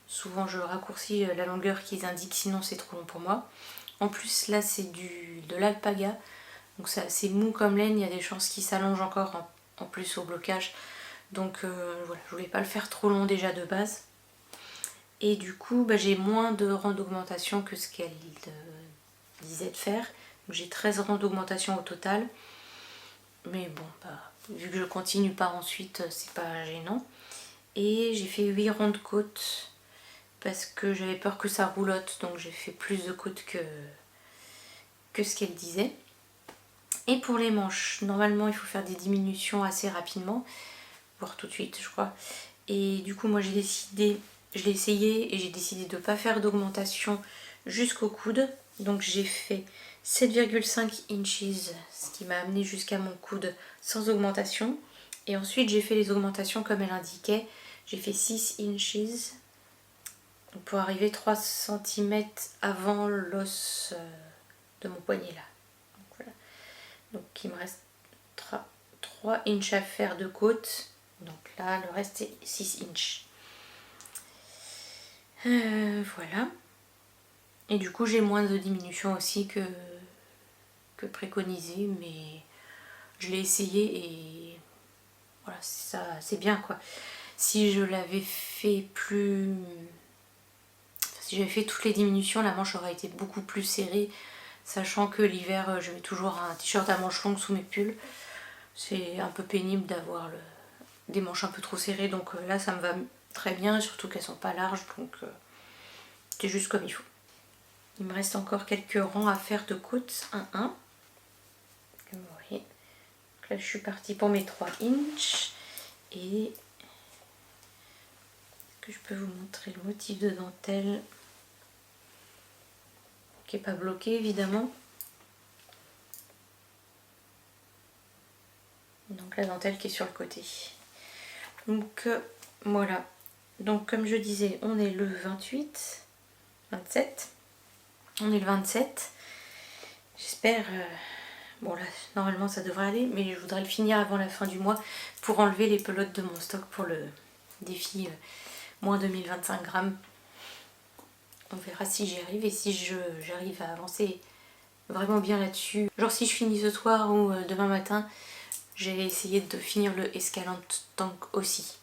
souvent je raccourcis la longueur qu'ils indiquent, sinon c'est trop long pour moi. En plus là c'est de l'alpaga, donc c'est mou comme laine, il y a des chances qu'il s'allonge encore en plus au blocage. Donc voilà, je voulais pas le faire trop long déjà de base. Et du coup bah, j'ai moins de rangs d'augmentation que ce qu'elle disait de faire. J'ai 13 rangs d'augmentation au total. Mais bon, bah, vu que je continue pas ensuite, c'est pas gênant. Et j'ai fait 8 rangs de côte parce que j'avais peur que ça roulotte. Donc j'ai fait plus de côte que ce qu'elle disait. Et pour les manches, normalement il faut faire des diminutions assez rapidement. Voire tout de suite je crois. Et du coup moi j'ai décidé, je l'ai essayé et j'ai décidé de ne pas faire d'augmentation jusqu'au coude. Donc j'ai fait 7,5 inches, ce qui m'a amené jusqu'à mon coude sans augmentation. Et ensuite j'ai fait les augmentations comme elle indiquait. J'ai fait 6 inches pour arriver 3 cm avant l'os de mon poignet là. Donc, voilà. Donc il me reste 3 inches à faire de côte. Donc là le reste est 6 inches. Voilà. Et du coup j'ai moins de diminution aussi que préconisé, mais je l'ai essayé et voilà, ça c'est bien quoi. Si je l'avais fait plus... Si j'avais fait toutes les diminutions, la manche aurait été beaucoup plus serrée, sachant que l'hiver je mets toujours un t-shirt à manches longues sous mes pulls. C'est un peu pénible d'avoir des manches un peu trop serrées, donc là ça me va très bien, surtout qu'elles sont pas larges, donc c'est juste comme il faut. Il me reste encore quelques rangs à faire de côte 1-1. Comme vous Là je suis partie pour mes 3 inches. Et est-ce que je peux vous montrer le motif de dentelle qui n'est pas bloqué évidemment. Donc la dentelle qui est sur le côté. Donc voilà. Donc comme je disais, on est le 28, 27. On est le 27. J'espère... bon là, normalement ça devrait aller, mais je voudrais le finir avant la fin du mois pour enlever les pelotes de mon stock pour le défi moins 2025 grammes. On verra si j'y arrive et si j'arrive à avancer vraiment bien là-dessus. Genre si je finis ce soir ou demain matin, j'ai essayé de finir le Escalante Tank aussi.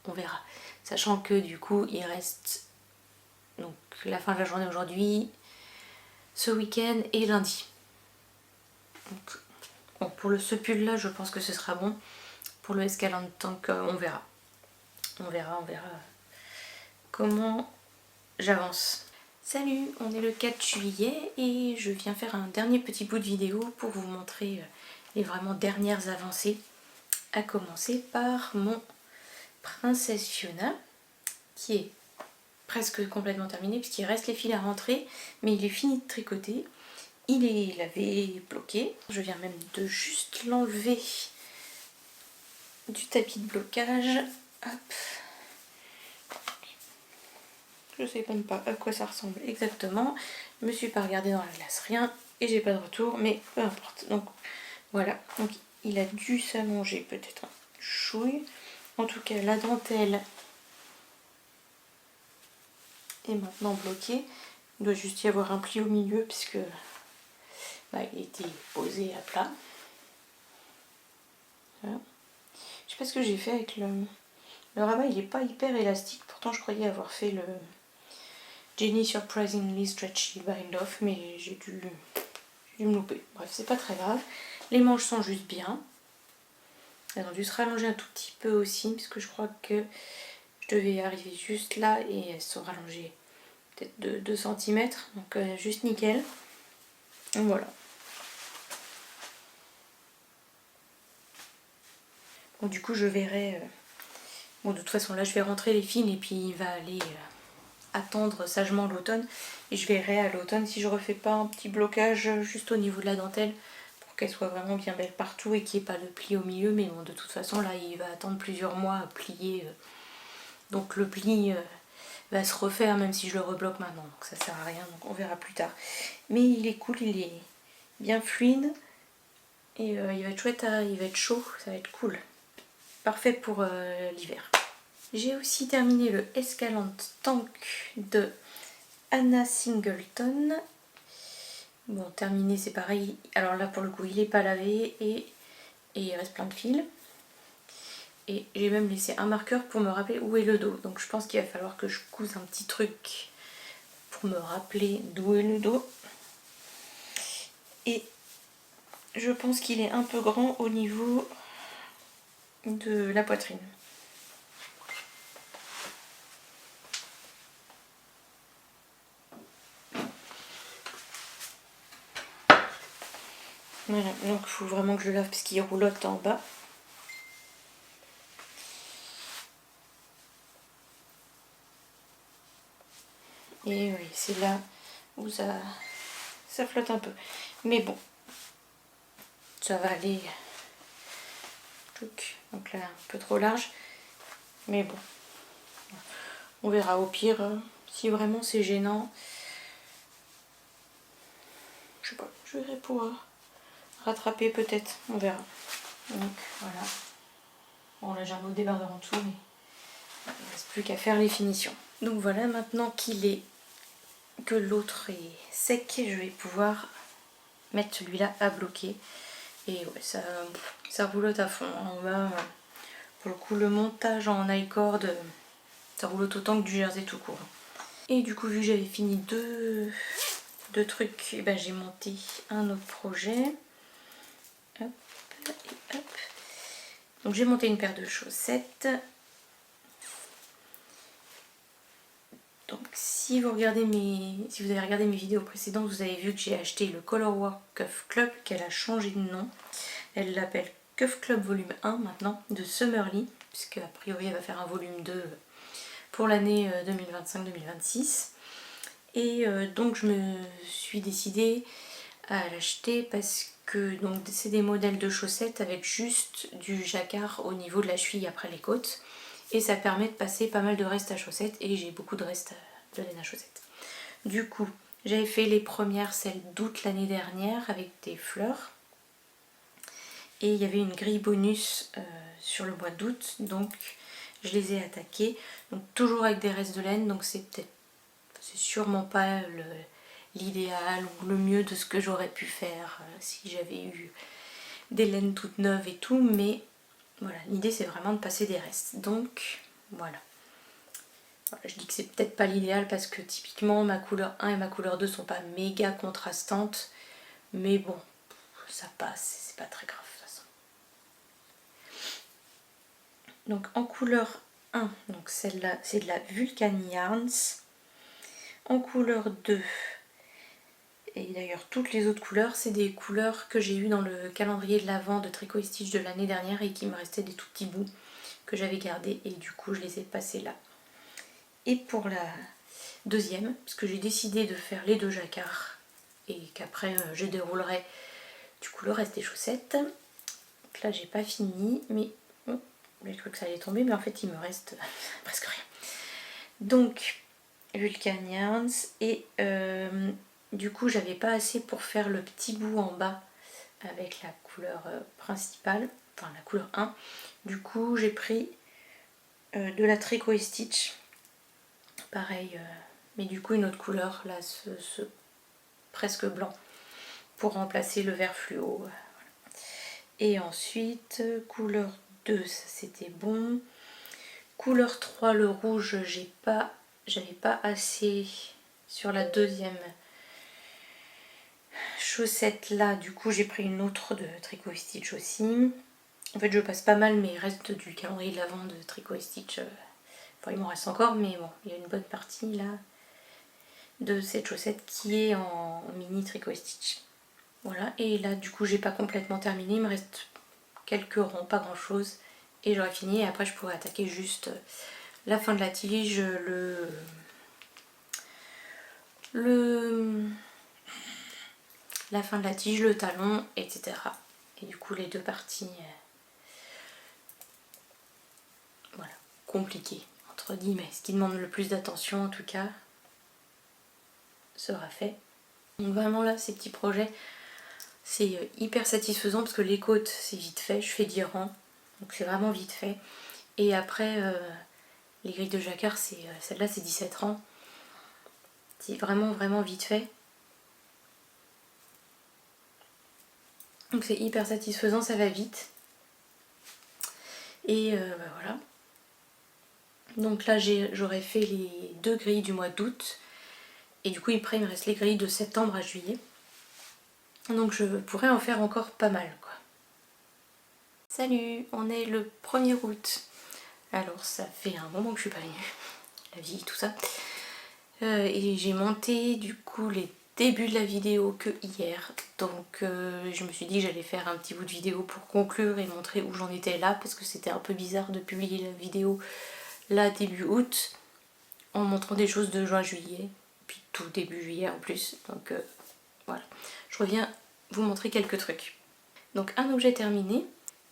On verra. Sachant que du coup il reste donc la fin de la journée aujourd'hui, ce week-end et lundi. Donc, bon, pour ce pull là je pense que ce sera bon. Pour le Escalante Tank on verra. On verra comment j'avance. Salut, on est le 4 juillet et je viens faire un dernier petit bout de vidéo pour vous montrer les vraiment dernières avancées. À commencer par mon Princesse Fiona qui est presque complètement terminé puisqu'il reste les fils à rentrer, mais il est fini de tricoter. Il est lavé, bloqué. Je viens même de juste l'enlever du tapis de blocage. Hop. Je sais même pas à quoi ça ressemble exactement. Je me suis pas regardée dans la glace, rien. Et j'ai pas de retour, mais peu importe. Donc voilà. Donc il a dû s'allonger peut-être un chouille. En tout cas, la dentelle est maintenant bloquée. Il doit juste y avoir un pli au milieu puisque il était posé à plat. Voilà. Je sais pas ce que j'ai fait avec le rabat, il est pas hyper élastique. Pourtant, je croyais avoir fait le Jenny Surprisingly Stretchy Bind Off, mais j'ai dû me louper. Bref, c'est pas très grave. Les manches sont juste bien. Elles ont dû se rallonger un tout petit peu aussi, puisque je crois que je devais arriver juste là et elles sont rallongées peut-être de 2 cm. Donc juste nickel. Donc voilà. Bon, du coup, je verrai... bon, de toute façon, là, je vais rentrer les fils et puis il va aller... attendre sagement l'automne et je verrai à l'automne si je refais pas un petit blocage juste au niveau de la dentelle pour qu'elle soit vraiment bien belle partout et qu'il n'y ait pas de pli au milieu, mais bon, de toute façon là il va attendre plusieurs mois à plier, donc le pli va se refaire même si je le rebloque maintenant, donc ça sert à rien, donc on verra plus tard. Mais il est cool, il est bien fluide et il va être chouette, il va être chaud, ça va être cool, parfait pour l'hiver. J'ai aussi terminé le Escalante Tank de Anna Singleton. Bon, terminé, c'est pareil. Alors là, pour le coup, il n'est pas lavé et il reste plein de fils. Et j'ai même laissé un marqueur pour me rappeler où est le dos. Donc je pense qu'il va falloir que je couse un petit truc pour me rappeler d'où est le dos. Et je pense qu'il est un peu grand au niveau de la poitrine. Voilà, donc il faut vraiment que je le lave parce qu'il roulotte en bas. Et oui, c'est là où ça flotte un peu. Mais bon, ça va aller. Donc là, un peu trop large. Mais bon, on verra au pire si vraiment c'est gênant. Je sais pas, je verrai pour rattraper peut-être, on verra. Donc voilà. Bon là j'ai un autre débardeur en dessous, mais il ne reste plus qu'à faire les finitions. Donc voilà, maintenant que l'autre est sec, je vais pouvoir mettre celui-là à bloquer. Et ouais, ça roulotte à fond. En bas, pour le coup, le montage en I-cord, ça roulotte autant que du jersey tout court. Et du coup, vu que j'avais fini deux trucs, et ben, j'ai monté un autre projet. Hop, et hop. Donc j'ai monté une paire de chaussettes. Donc si vous avez regardé mes vidéos précédentes, vous avez vu que j'ai acheté le Colorwork Cuff Club, qu'elle a changé de nom. Elle l'appelle Cuff Club volume 1 maintenant, de Summerly, puisque a priori elle va faire un volume 2 pour l'année 2025-2026. Et donc je me suis décidée à l'acheter parce que c'est des modèles de chaussettes avec juste du jacquard au niveau de la cheville après les côtes. Et ça permet de passer pas mal de restes à chaussettes, et j'ai beaucoup de restes de laine à chaussettes. Du coup, j'avais fait les premières, celles d'août l'année dernière, avec des fleurs. Et il y avait une grille bonus sur le mois d'août, donc je les ai attaquées. Donc toujours avec des restes de laine, donc c'est sûrement pas l'idéal ou le mieux de ce que j'aurais pu faire si j'avais eu des laines toutes neuves et tout, mais voilà, l'idée c'est vraiment de passer des restes. Donc voilà. Je dis que c'est peut-être pas l'idéal parce que typiquement ma couleur 1 et ma couleur 2 sont pas méga contrastantes, mais bon, ça passe, c'est pas très grave de toute façon. Donc en couleur 1, donc celle-là c'est de la Vulcan Yarns. En couleur 2, et d'ailleurs toutes les autres couleurs, c'est des couleurs que j'ai eues dans le calendrier de l'Avent de Tricot et Stitch de l'année dernière et qui me restaient des tout petits bouts que j'avais gardés, et du coup je les ai passés là. Et pour la deuxième, parce que j'ai décidé de faire les deux jacquards et qu'après je déroulerai du coup le reste des chaussettes. Donc là j'ai pas fini, mais j'ai cru que ça allait tomber, mais en fait il me reste presque rien. Donc Vulcan Yarns, et du coup j'avais pas assez pour faire le petit bout en bas avec la couleur principale, enfin la couleur 1. Du coup j'ai pris de la Tricot et Stitch, pareil, mais du coup une autre couleur, là ce presque blanc, pour remplacer le vert fluo. Et ensuite couleur 2, ça c'était bon. Couleur 3, le rouge, j'avais pas assez sur la deuxième chaussette là, du coup j'ai pris une autre de Tricot et Stitch aussi. En fait je passe pas mal mes restes du calendrier de l'Avent de Tricot et Stitch. Enfin il m'en reste encore, mais bon, il y a une bonne partie là de cette chaussette qui est en mini Tricot et Stitch. Voilà, et là du coup j'ai pas complètement terminé, il me reste quelques rangs, pas grand chose, et j'aurai fini, et après je pourrai attaquer juste la fin de la tige, la fin de la tige, le talon, etc. Et du coup les deux parties, voilà, compliquées, entre guillemets. Ce qui demande le plus d'attention en tout cas sera fait. Donc vraiment là, ces petits projets, c'est hyper satisfaisant parce que les côtes c'est vite fait, je fais 10 rangs, donc c'est vraiment vite fait. Et après les grilles de jacquard, celle-là c'est 17 rangs, c'est vraiment vraiment vite fait. Donc c'est hyper satisfaisant, ça va vite. Et bah voilà. Donc là j'aurais fait les deux grilles du mois d'août. Et du coup après il me reste les grilles de septembre à juillet. Donc je pourrais en faire encore pas mal quoi. Salut, on est le 1er août. Alors ça fait un moment que je suis pas venue. La vie, tout ça. Et j'ai monté du coup les débuts de la vidéo que hier. Donc je me suis dit que j'allais faire un petit bout de vidéo pour conclure et montrer où j'en étais là. Parce que c'était un peu bizarre de publier la vidéo là début août en montrant des choses de juin-juillet. Puis tout début juillet en plus. Donc voilà. Je reviens vous montrer quelques trucs. Donc un objet terminé.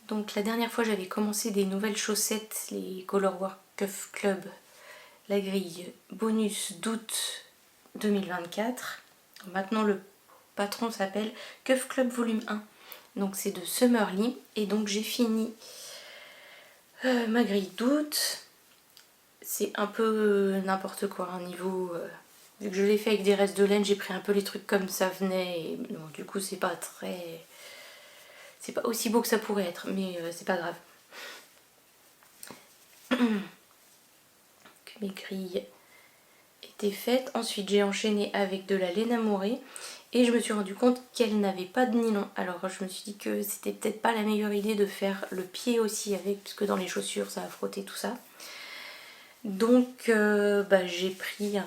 Donc la dernière fois j'avais commencé des nouvelles chaussettes, les Colorwork Cuff Club, la grille bonus d'août 2024. Maintenant le patron s'appelle Cuff Club volume 1. Donc c'est de Summerly. Et donc j'ai fini ma grille d'août. C'est un peu n'importe quoi, un niveau... vu que je l'ai fait avec des restes de laine, j'ai pris un peu les trucs comme ça venait. Et bon, du coup c'est pas très... C'est pas aussi beau que ça pourrait être, mais c'est pas grave. Mes grilles étaient faites. Ensuite j'ai enchaîné avec de la laine amourée et je me suis rendu compte qu'elle n'avait pas de nylon. Alors je me suis dit que c'était peut-être pas la meilleure idée de faire le pied aussi avec, parce que dans les chaussures ça a frotté tout ça. Donc j'ai pris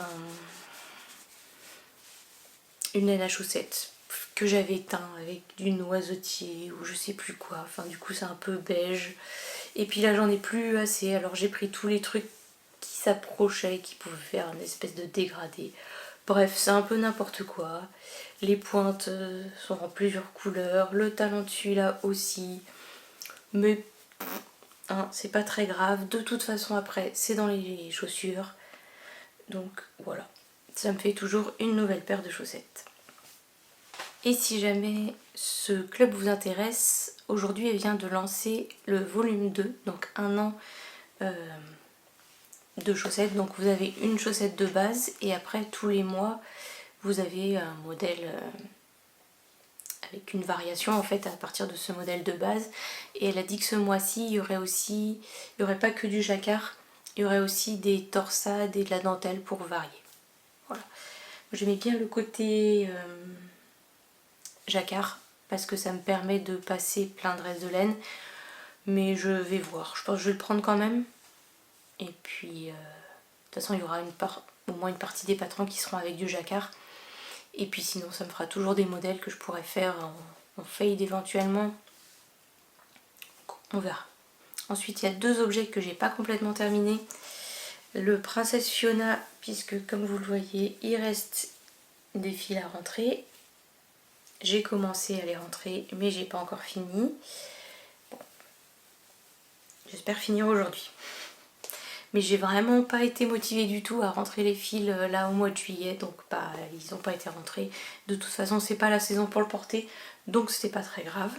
une laine à chaussettes que j'avais teint avec du noisetier ou je sais plus quoi. Enfin du coup c'est un peu beige. Et puis là j'en ai plus assez, alors j'ai pris tous les trucs qui s'approchaient, qui pouvaient faire une espèce de dégradé. Bref, c'est un peu n'importe quoi. Les pointes sont en plusieurs couleurs, le talon dessus là aussi. Mais hein, c'est pas très grave, de toute façon après c'est dans les chaussures. Donc voilà, ça me fait toujours une nouvelle paire de chaussettes. Et si jamais ce club vous intéresse, aujourd'hui elle vient de lancer le volume 2, donc 1 an de chaussettes. Donc vous avez une chaussette de base et après tous les mois vous avez un modèle avec une variation en fait à partir de ce modèle de base. Et elle a dit que ce mois-ci il y aurait pas que du jacquard, il y aurait aussi des torsades et de la dentelle pour varier. Voilà. J'aimais bien le côté jacquard parce que ça me permet de passer plein de restes de laine, mais je vais voir, je pense que je vais le prendre quand même. Et puis de toute façon il y aura au moins une partie des patrons qui seront avec du jacquard. Et puis sinon ça me fera toujours des modèles que je pourrais faire en fade éventuellement. On verra. Ensuite il y a 2 objets que j'ai pas complètement terminés. Le Princesse Fiona, puisque comme vous le voyez il reste des fils à rentrer. J'ai commencé à les rentrer mais j'ai pas encore fini. Bon. J'espère finir aujourd'hui. Mais j'ai vraiment pas été motivée du tout à rentrer les fils là au mois de juillet, donc ils n'ont pas été rentrés. De toute façon c'est pas la saison pour le porter, donc c'était pas très grave.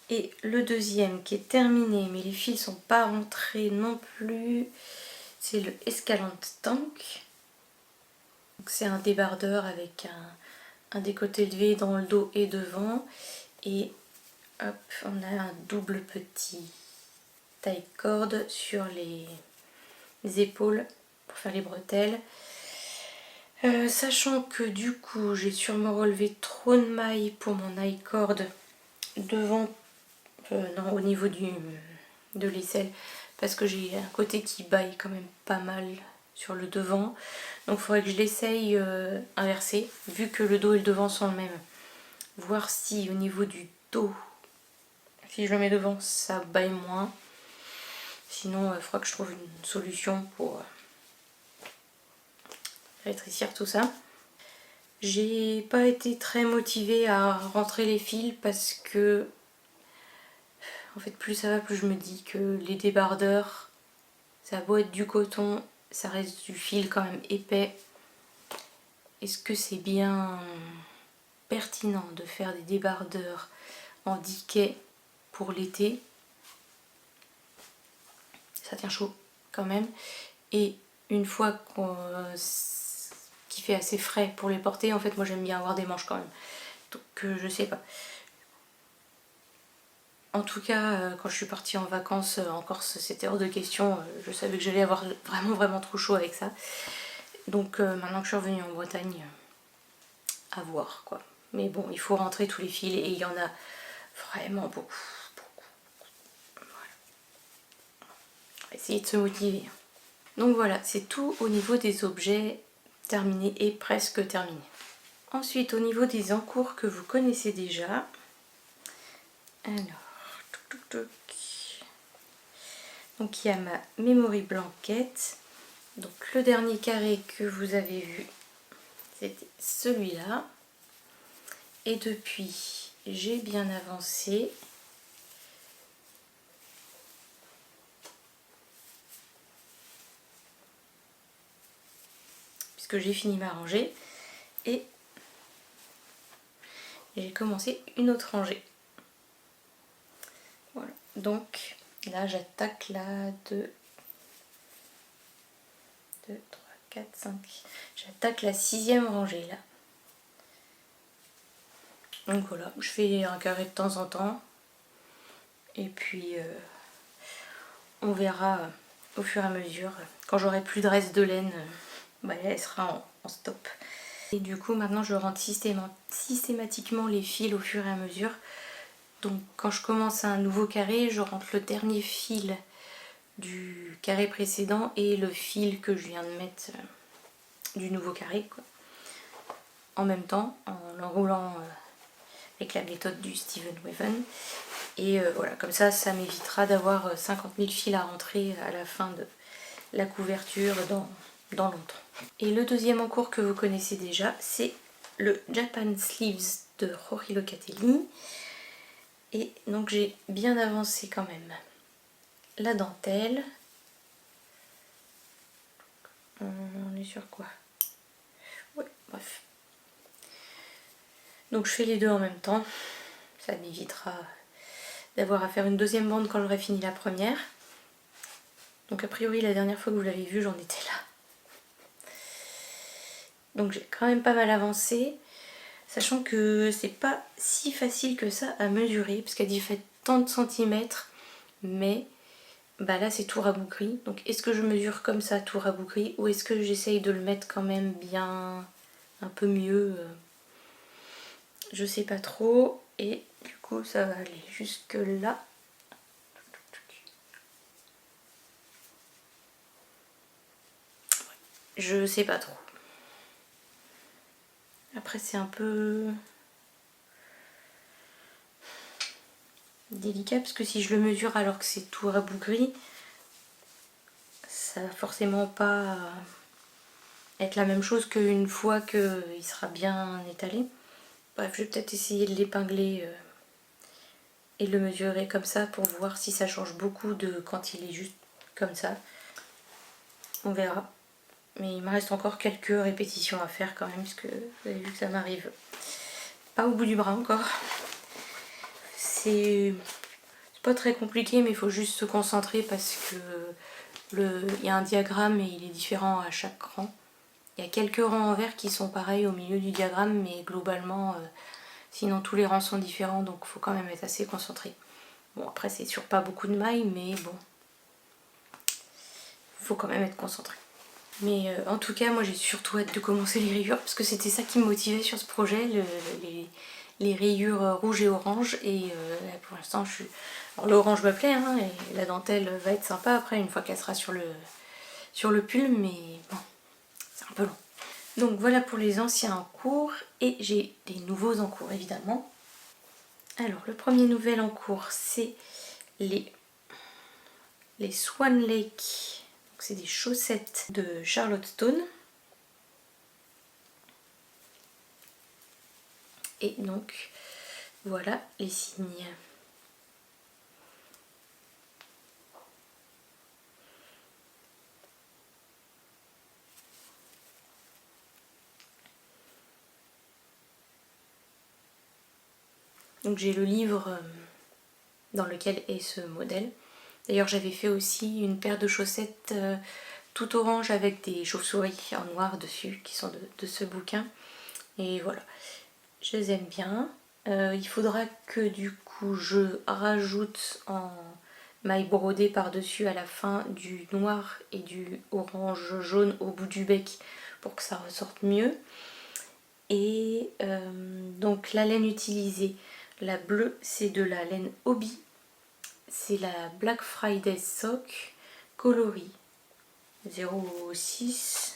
Et le deuxième qui est terminé, mais les fils sont pas rentrés non plus, c'est le Escalante Tank. C'est un débardeur avec un décolleté élevé dans le dos et devant. Et hop, on a un double petit taille-corde sur les épaules pour faire les bretelles. Sachant que du coup j'ai sûrement relevé trop de mailles pour mon high-cord devant, non, au niveau de l'aisselle, parce que j'ai un côté qui baille quand même pas mal sur le devant, donc il faudrait que je l'essaye inversé, vu que le dos et le devant sont le même, voir si au niveau du dos, si je le mets devant, ça baille moins. Sinon il faudra que je trouve une solution pour rétrécir tout ça. J'ai pas été très motivée à rentrer les fils parce que en fait plus ça va, plus je me dis que les débardeurs, ça a beau être du coton, ça reste du fil quand même épais. Est-ce que c'est bien pertinent de faire des débardeurs en diquet pour l'été? Ça tient chaud quand même. Et une fois qu'il fait assez frais pour les porter, en fait moi j'aime bien avoir des manches quand même. Donc je sais pas. En tout cas, quand je suis partie en vacances en Corse, c'était hors de question. Je savais que j'allais avoir vraiment trop chaud avec ça. Donc maintenant que je suis revenue en Bretagne, à voir quoi. Mais bon, il faut rentrer tous les fils et il y en a vraiment beaucoup. Voilà. On va essayer de se motiver. Donc voilà, c'est tout au niveau des objets terminés et presque terminés. Ensuite, au niveau des encours que vous connaissez déjà. Alors, donc il y a ma Memory Blanquette. Donc le dernier carré que vous avez vu, c'était celui-là. Et depuis, j'ai bien avancé. Puisque j'ai fini ma rangée. Et j'ai commencé une autre rangée. Voilà. Donc là, j'attaque la 2, 3, 4, 5. J'attaque la 6e rangée là. Donc voilà, je fais un carré de temps en temps. Et puis on verra au fur et à mesure. Quand j'aurai plus de reste de laine, elle sera en stop. Et du coup maintenant je rentre systématiquement les fils au fur et à mesure. Donc quand je commence un nouveau carré, je rentre le dernier fil du carré précédent et le fil que je viens de mettre du nouveau carré, quoi. En même temps, en l'enroulant avec la méthode du Steven Weaven. Et voilà, comme ça m'évitera d'avoir 50 000 fils à rentrer à la fin de la couverture dans l'autre. Et le deuxième encours que vous connaissez déjà, c'est le Japan Sleeves de Rory Locatelli. Et donc j'ai bien avancé quand même la dentelle. On est sur quoi? Ouais, bref. Donc je fais les deux en même temps. Ça m'évitera d'avoir à faire une deuxième bande quand j'aurai fini la première. Donc a priori la dernière fois que vous l'avez vu, j'en étais là. Donc j'ai quand même pas mal avancé, sachant que c'est pas si facile que ça à mesurer, parce qu'elle dit fait tant de centimètres, mais bah là c'est tout rabougri. Donc est-ce que je mesure comme ça tout rabougri, ou est-ce que j'essaye de le mettre quand même bien, un peu mieux, je sais pas trop. Et du coup ça va aller jusque là. Je sais pas trop. Après c'est un peu délicat parce que si je le mesure alors que c'est tout rabougri, ça va forcément pas être la même chose qu'une fois qu'il sera bien étalé. Bref, je vais peut-être essayer de l'épingler et le mesurer comme ça pour voir si ça change beaucoup de quand il est juste comme ça. On verra. Mais il me reste encore quelques répétitions à faire quand même, parce que vous avez vu que ça m'arrive pas au bout du bras encore. C'est pas très compliqué, mais il faut juste se concentrer parce que il y a un diagramme et il est différent à chaque rang. Il y a quelques rangs en vert qui sont pareils au milieu du diagramme, mais globalement, sinon tous les rangs sont différents, donc il faut quand même être assez concentré. Bon, après c'est sur pas beaucoup de mailles, mais bon, il faut quand même être concentré. Mais en tout cas, moi j'ai surtout hâte de commencer les rayures, parce que c'était ça qui me motivait sur ce projet, les rayures rouges et orange. Et pour l'instant, alors l'orange me plaît, hein, et la dentelle va être sympa après, une fois qu'elle sera sur le pull, mais bon, c'est un peu long. Donc voilà pour les anciens en cours, et j'ai des nouveaux en cours évidemment. Alors le premier nouvel en cours, c'est les Swan Lake. C'est des chaussettes de Charlotte Stone. Et donc voilà les signes. Donc j'ai le livre dans lequel est ce modèle. D'ailleurs j'avais fait aussi une paire de chaussettes tout orange avec des chauves-souris en noir dessus qui sont de ce bouquin. Et voilà, je les aime bien. Il faudra que du coup je rajoute en maille brodée par-dessus à la fin du noir et du orange jaune au bout du bec pour que ça ressorte mieux. Et donc la laine utilisée, la bleue c'est de la laine Hobby, c'est la Black Friday Sock coloris 0,6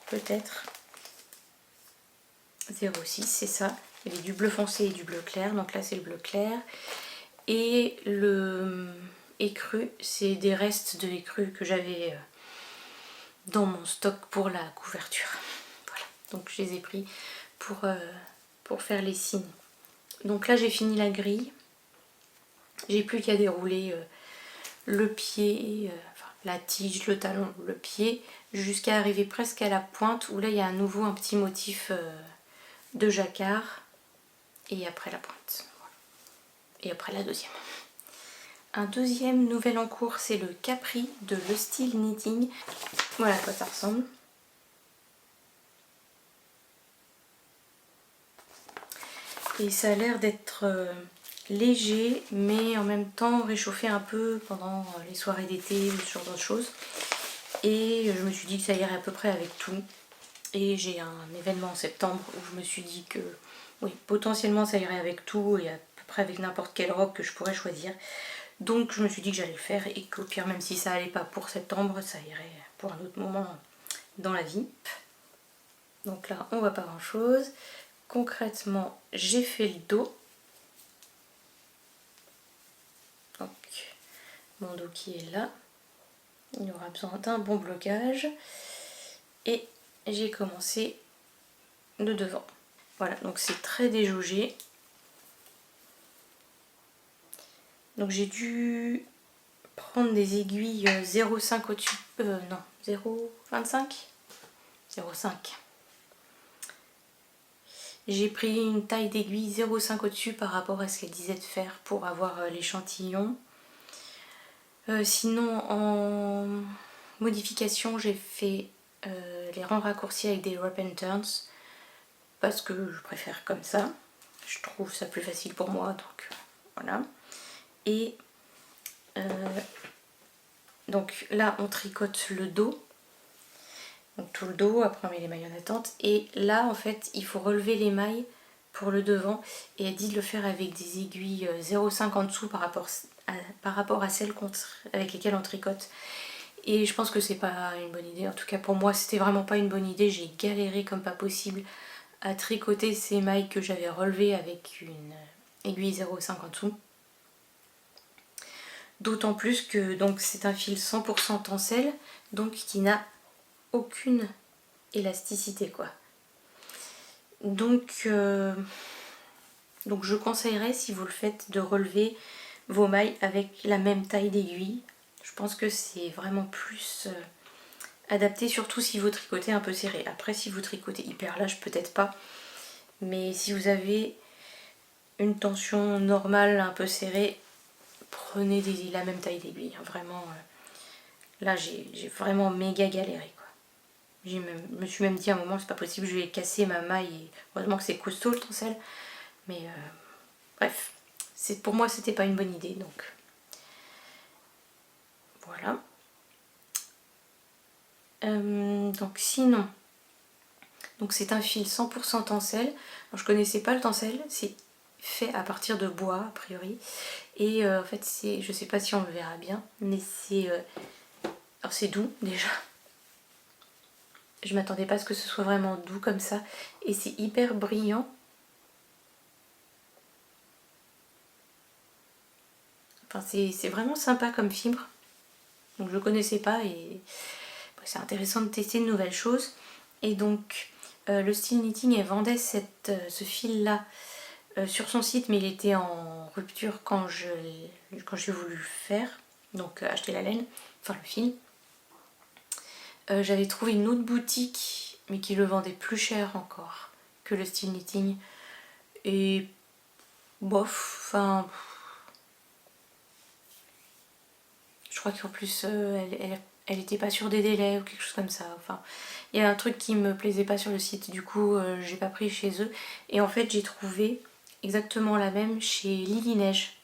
peut-être, 0,6 c'est ça. Il y avait du bleu foncé et du bleu clair, donc là c'est le bleu clair. Et le écru, c'est des restes de écru que j'avais dans mon stock pour la couverture. Voilà, donc je les ai pris pour faire les signes. Donc là j'ai fini la grille, j'ai plus qu'à dérouler le pied, enfin, la tige, le talon, le pied, jusqu'à arriver presque à la pointe où là il y a à nouveau un petit motif de jacquard, et après la pointe. Voilà. Et après la deuxième. Un deuxième nouvel en cours, c'est le Capri de Le Style Knitting. Voilà à quoi ça ressemble. Et ça a l'air d'être léger, mais en même temps réchauffé un peu pendant les soirées d'été ou ce genre d'autres choses. Et je me suis dit que ça irait à peu près avec tout. Et j'ai un événement en septembre où je me suis dit que oui, potentiellement ça irait avec tout et à peu près avec n'importe quelle robe que je pourrais choisir. Donc je me suis dit que j'allais le faire et qu'au pire, même si ça allait pas pour septembre, ça irait pour un autre moment dans la vie. Donc là, on voit pas grand chose. Concrètement, j'ai fait le dos. Donc mon dos qui est là. Il y aura besoin d'un bon blocage. Et j'ai commencé le devant. Voilà, donc c'est très déjaugé. Donc j'ai dû prendre des aiguilles 0,5 au-dessus. Non, 0,25 0,5. J'ai pris une taille d'aiguille 0,5 au-dessus par rapport à ce qu'elle disait de faire pour avoir l'échantillon. Sinon, en modification, j'ai fait les rangs raccourcis avec des wrap and turns parce que je préfère comme ça. Je trouve ça plus facile pour moi, donc voilà. Et donc là, on tricote le dos. Donc tout le dos, après on met les mailles en attente. Et là, en fait, il faut relever les mailles pour le devant. Et elle dit de le faire avec des aiguilles 0,5 en dessous par rapport à celles avec lesquelles on tricote. Et je pense que c'est pas une bonne idée. En tout cas, pour moi, c'était vraiment pas une bonne idée. J'ai galéré comme pas possible à tricoter ces mailles que j'avais relevées avec une aiguille 0,5 en dessous. D'autant plus que donc c'est un fil 100% tencel, donc qui n'a aucune élasticité quoi. Donc je conseillerais, si vous le faites, de relever vos mailles avec la même taille d'aiguille. Je pense que c'est vraiment plus adapté, surtout si vous tricotez un peu serré. Après, si vous tricotez hyper large, peut-être pas. Mais si vous avez une tension normale, un peu serrée, prenez la même taille d'aiguille. Vraiment, là j'ai vraiment méga galéré. Je me suis même dit à un moment, c'est pas possible, je vais casser ma maille. Et heureusement que c'est costaud le tencel. Mais bref, pour moi c'était pas une bonne idée. Donc voilà. Donc sinon, donc c'est un fil 100% tencel. Alors, je connaissais pas le tencel, c'est fait à partir de bois a priori. Et en fait c'est, je sais pas si on le verra bien, mais c'est alors c'est doux déjà. Je m'attendais pas à ce que ce soit vraiment doux comme ça. Et c'est hyper brillant. Enfin c'est vraiment sympa comme fibre. Donc je connaissais pas et c'est intéressant de tester de nouvelles choses. Et donc le Style Knitting, elle vendait ce fil là sur son site, mais il était en rupture quand j'ai voulu faire, donc acheter la laine, enfin le fil. J'avais trouvé une autre boutique, mais qui le vendait plus cher encore que le Style Knitting. Et bof, enfin... Je crois qu'en plus, elle était pas sûre des délais ou quelque chose comme ça. Enfin, il y a un truc qui me plaisait pas sur le site, du coup, j'ai pas pris chez eux. Et en fait, j'ai trouvé exactement la même chez Lily Neige.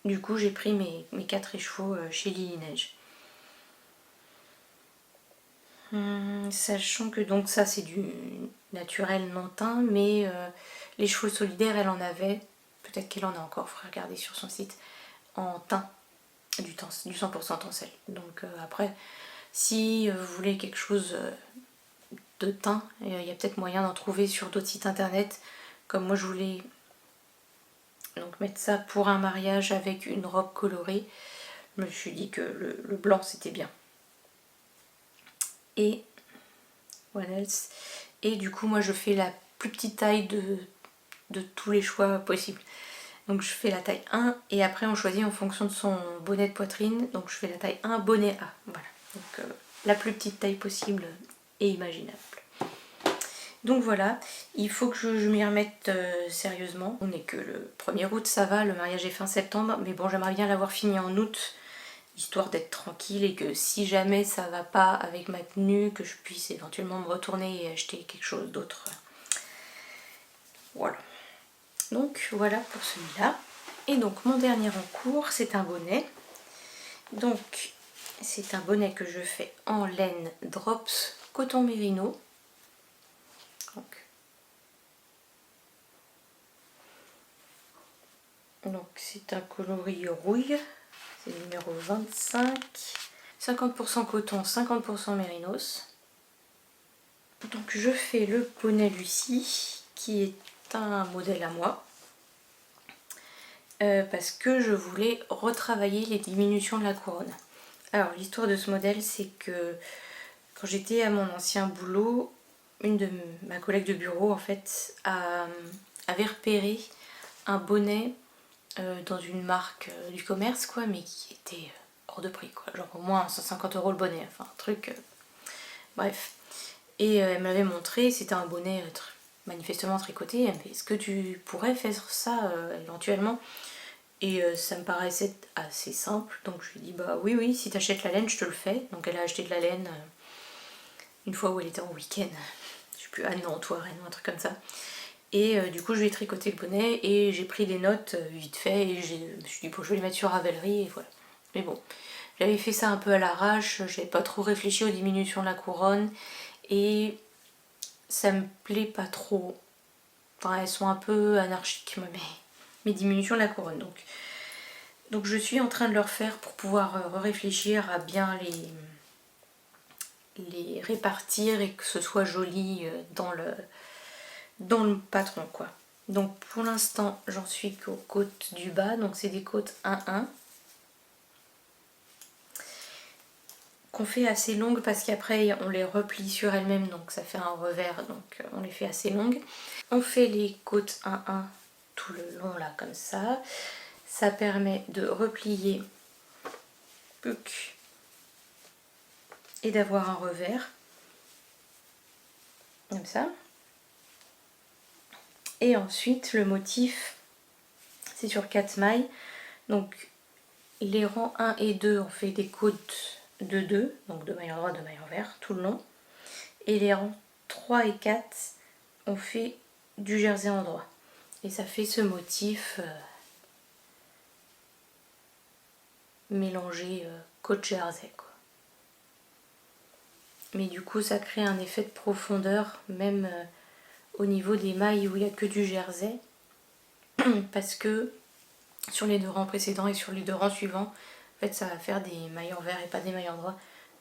Du coup, j'ai pris mes 4 écheveaux chez Lily Neige. Sachant que donc ça c'est du naturel nantin, mais les chevaux solidaires elle en avait, peut-être qu'elle en a encore, il faudrait regarder sur son site, en teint, du 100% tencel. Donc après, si vous voulez quelque chose de teint, il y a peut-être moyen d'en trouver sur d'autres sites internet, comme moi je voulais donc mettre ça pour un mariage avec une robe colorée. Je me suis dit que le blanc c'était bien. Et what else? Et du coup moi je fais la plus petite taille de tous les choix possibles. Donc je fais la taille 1 et après on choisit en fonction de son bonnet de poitrine. Donc je fais la taille 1 bonnet A. Voilà. Donc la plus petite taille possible et imaginable. Donc voilà, il faut que je m'y remette sérieusement. On n'est que le 1er août, ça va, le mariage est fin septembre, mais bon j'aimerais bien l'avoir fini en août, histoire d'être tranquille et que si jamais ça va pas avec ma tenue, que je puisse éventuellement me retourner et acheter quelque chose d'autre. Voilà. Donc voilà pour celui-là. Et donc mon dernier en cours, c'est un bonnet. Donc c'est un bonnet que je fais en laine Drops coton mérino. Donc, Donc c'est un coloris rouille, c'est le numéro 25. 50% coton, 50% mérinos. Donc je fais le bonnet Lucie, qui est un modèle à moi. Parce que je voulais retravailler les diminutions de la couronne. Alors l'histoire de ce modèle, c'est que quand j'étais à mon ancien boulot, une de ma collègue de bureau en fait avait repéré un bonnet dans une marque du commerce quoi, mais qui était hors de prix quoi, genre au moins 150 € le bonnet, enfin un truc, bref. Et elle m'avait montré, c'était un bonnet manifestement tricoté, elle me dit est-ce que tu pourrais faire ça éventuellement? Et ça me paraissait assez simple, donc je lui ai dit bah oui, si t'achètes la laine je te le fais. Donc elle a acheté de la laine une fois où elle était en week-end, je sais plus, à Nantes ou à Rennes ou un truc comme ça. Et du coup je lui ai tricoté le bonnet et j'ai pris des notes vite fait et je me suis dit bon je vais les mettre sur Ravelry et voilà. Mais bon, j'avais fait ça un peu à l'arrache, j'avais pas trop réfléchi aux diminutions de la couronne et ça me plaît pas trop. Enfin elles sont un peu anarchiques mes diminutions de la couronne. Donc je suis en train de le refaire pour pouvoir réfléchir à bien les répartir et que ce soit joli dans le patron quoi. Donc pour l'instant j'en suis qu'aux côtes du bas, donc c'est des côtes 1-1 qu'on fait assez longues parce qu'après on les replie sur elles-mêmes, donc ça fait un revers, donc on les fait assez longues. On fait les côtes 1-1 tout le long là comme ça permet de replier et d'avoir un revers comme ça. Et ensuite le motif c'est sur 4 mailles, donc les rangs 1 et 2 on fait des côtes de 2, donc 2 mailles en droit, 2 mailles envers tout le long, et les rangs 3 et 4 on fait du jersey en droit et ça fait ce motif mélangé côte jersey quoi. Mais du coup ça crée un effet de profondeur même au niveau des mailles où il n'y a que du jersey parce que sur les 2 rangs précédents et sur les 2 rangs suivants en fait ça va faire des mailles envers et pas des mailles en droit,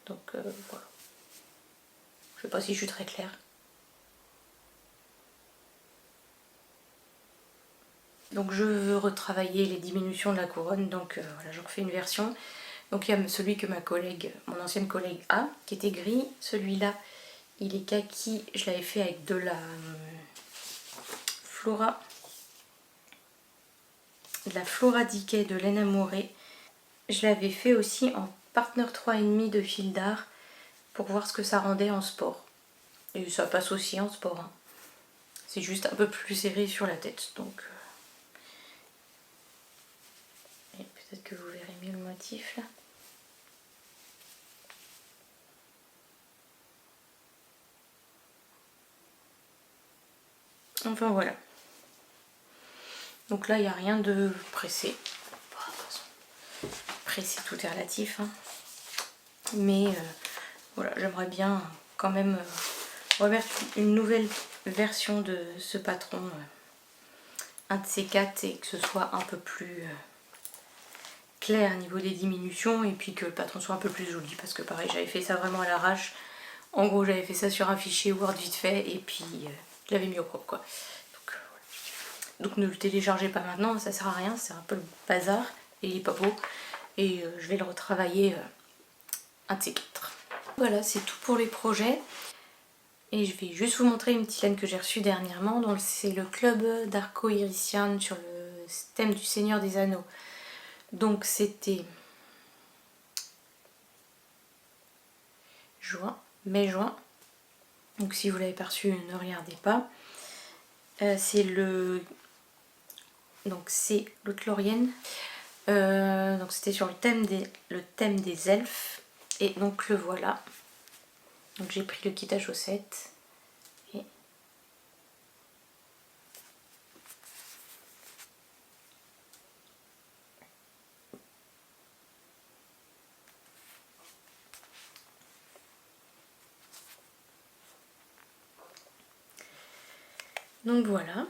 donc voilà. Je sais pas si je suis très claire. Donc je veux retravailler les diminutions de la couronne, donc voilà, j'en refais une version. Donc il y a celui que ma collègue, mon ancienne collègue a, qui était gris. Celui-là, il est kaki, je l'avais fait avec de la Flora Decay de laine amourée. Je l'avais fait aussi en partner 3,5 de fil d'art pour voir ce que ça rendait en sport. Et ça passe aussi en sport, hein. C'est juste un peu plus serré sur la tête, donc... Et peut-être que vous verrez mieux le motif là. Enfin voilà. Donc là il n'y a rien de pressé. Bon, de toute façon, pressé tout est relatif, hein. Mais voilà, j'aimerais bien quand même remettre une nouvelle version de ce patron, un de ces 4, et que ce soit un peu plus clair au niveau des diminutions et puis que le patron soit un peu plus joli, parce que pareil j'avais fait ça vraiment à l'arrache. En gros j'avais fait ça sur un fichier Word vite fait et puis je l'avais mis au propre quoi. Donc ne le téléchargez pas maintenant, ça sert à rien, c'est un peu le bazar et il est pas beau, et je vais le retravailler un de ces 4. Voilà, c'est tout pour les projets. Et je vais juste vous montrer une petite laine que j'ai reçue dernièrement. Donc c'est le club d'Arco Irician sur le thème du Seigneur des Anneaux. Donc c'était mai-juin. Donc si vous l'avez pas reçu, ne regardez pas. C'est le... Donc c'est l'Outlorienne. Donc c'était sur le thème des elfes. Et donc le voilà. Donc j'ai pris le kit à chaussettes. Et donc voilà.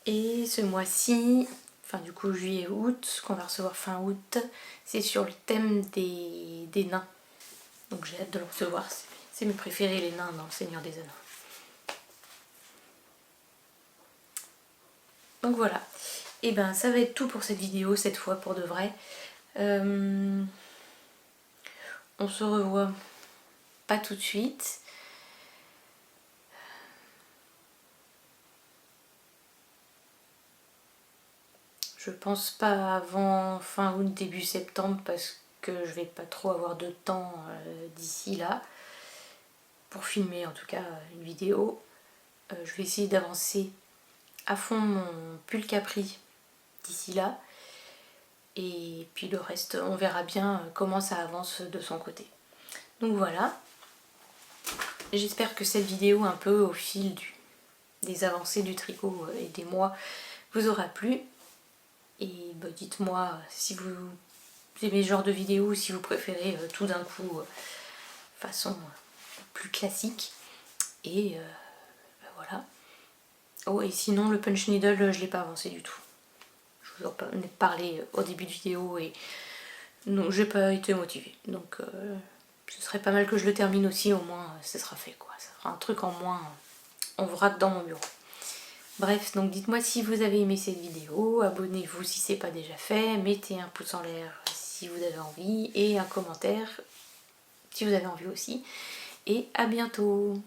Et ce mois-ci, enfin du coup juillet-août, qu'on va recevoir fin août. C'est sur le thème des nains. Donc j'ai hâte de le recevoir, c'est mes préférés les nains dans le Seigneur des Anneaux. Donc voilà, et ben ça va être tout pour cette vidéo, cette fois pour de vrai. On se revoit pas tout de suite. Je pense pas avant fin août, début septembre, parce que je vais pas trop avoir de temps d'ici là pour filmer en tout cas une vidéo. Je vais essayer d'avancer à fond mon pull capri d'ici là, et puis le reste on verra bien comment ça avance de son côté. Donc voilà, j'espère que cette vidéo un peu au fil des avancées du tricot et des mois vous aura plu, et bah, dites-moi si vous aimez ce genre de vidéo ou si vous préférez tout d'un coup façon plus classique. Et bah, voilà. Oh, et sinon le punch needle je l'ai pas avancé du tout. Je vous en ai parlé au début de vidéo et non, j'ai pas été motivée. Donc ce serait pas mal que je le termine aussi, au moins ce sera fait quoi. Ça fera un truc en moins en vrac dans mon bureau. Bref, donc dites-moi si vous avez aimé cette vidéo, abonnez-vous si c'est pas déjà fait, mettez un pouce en l'air si vous avez envie et un commentaire si vous avez envie aussi. Et à bientôt!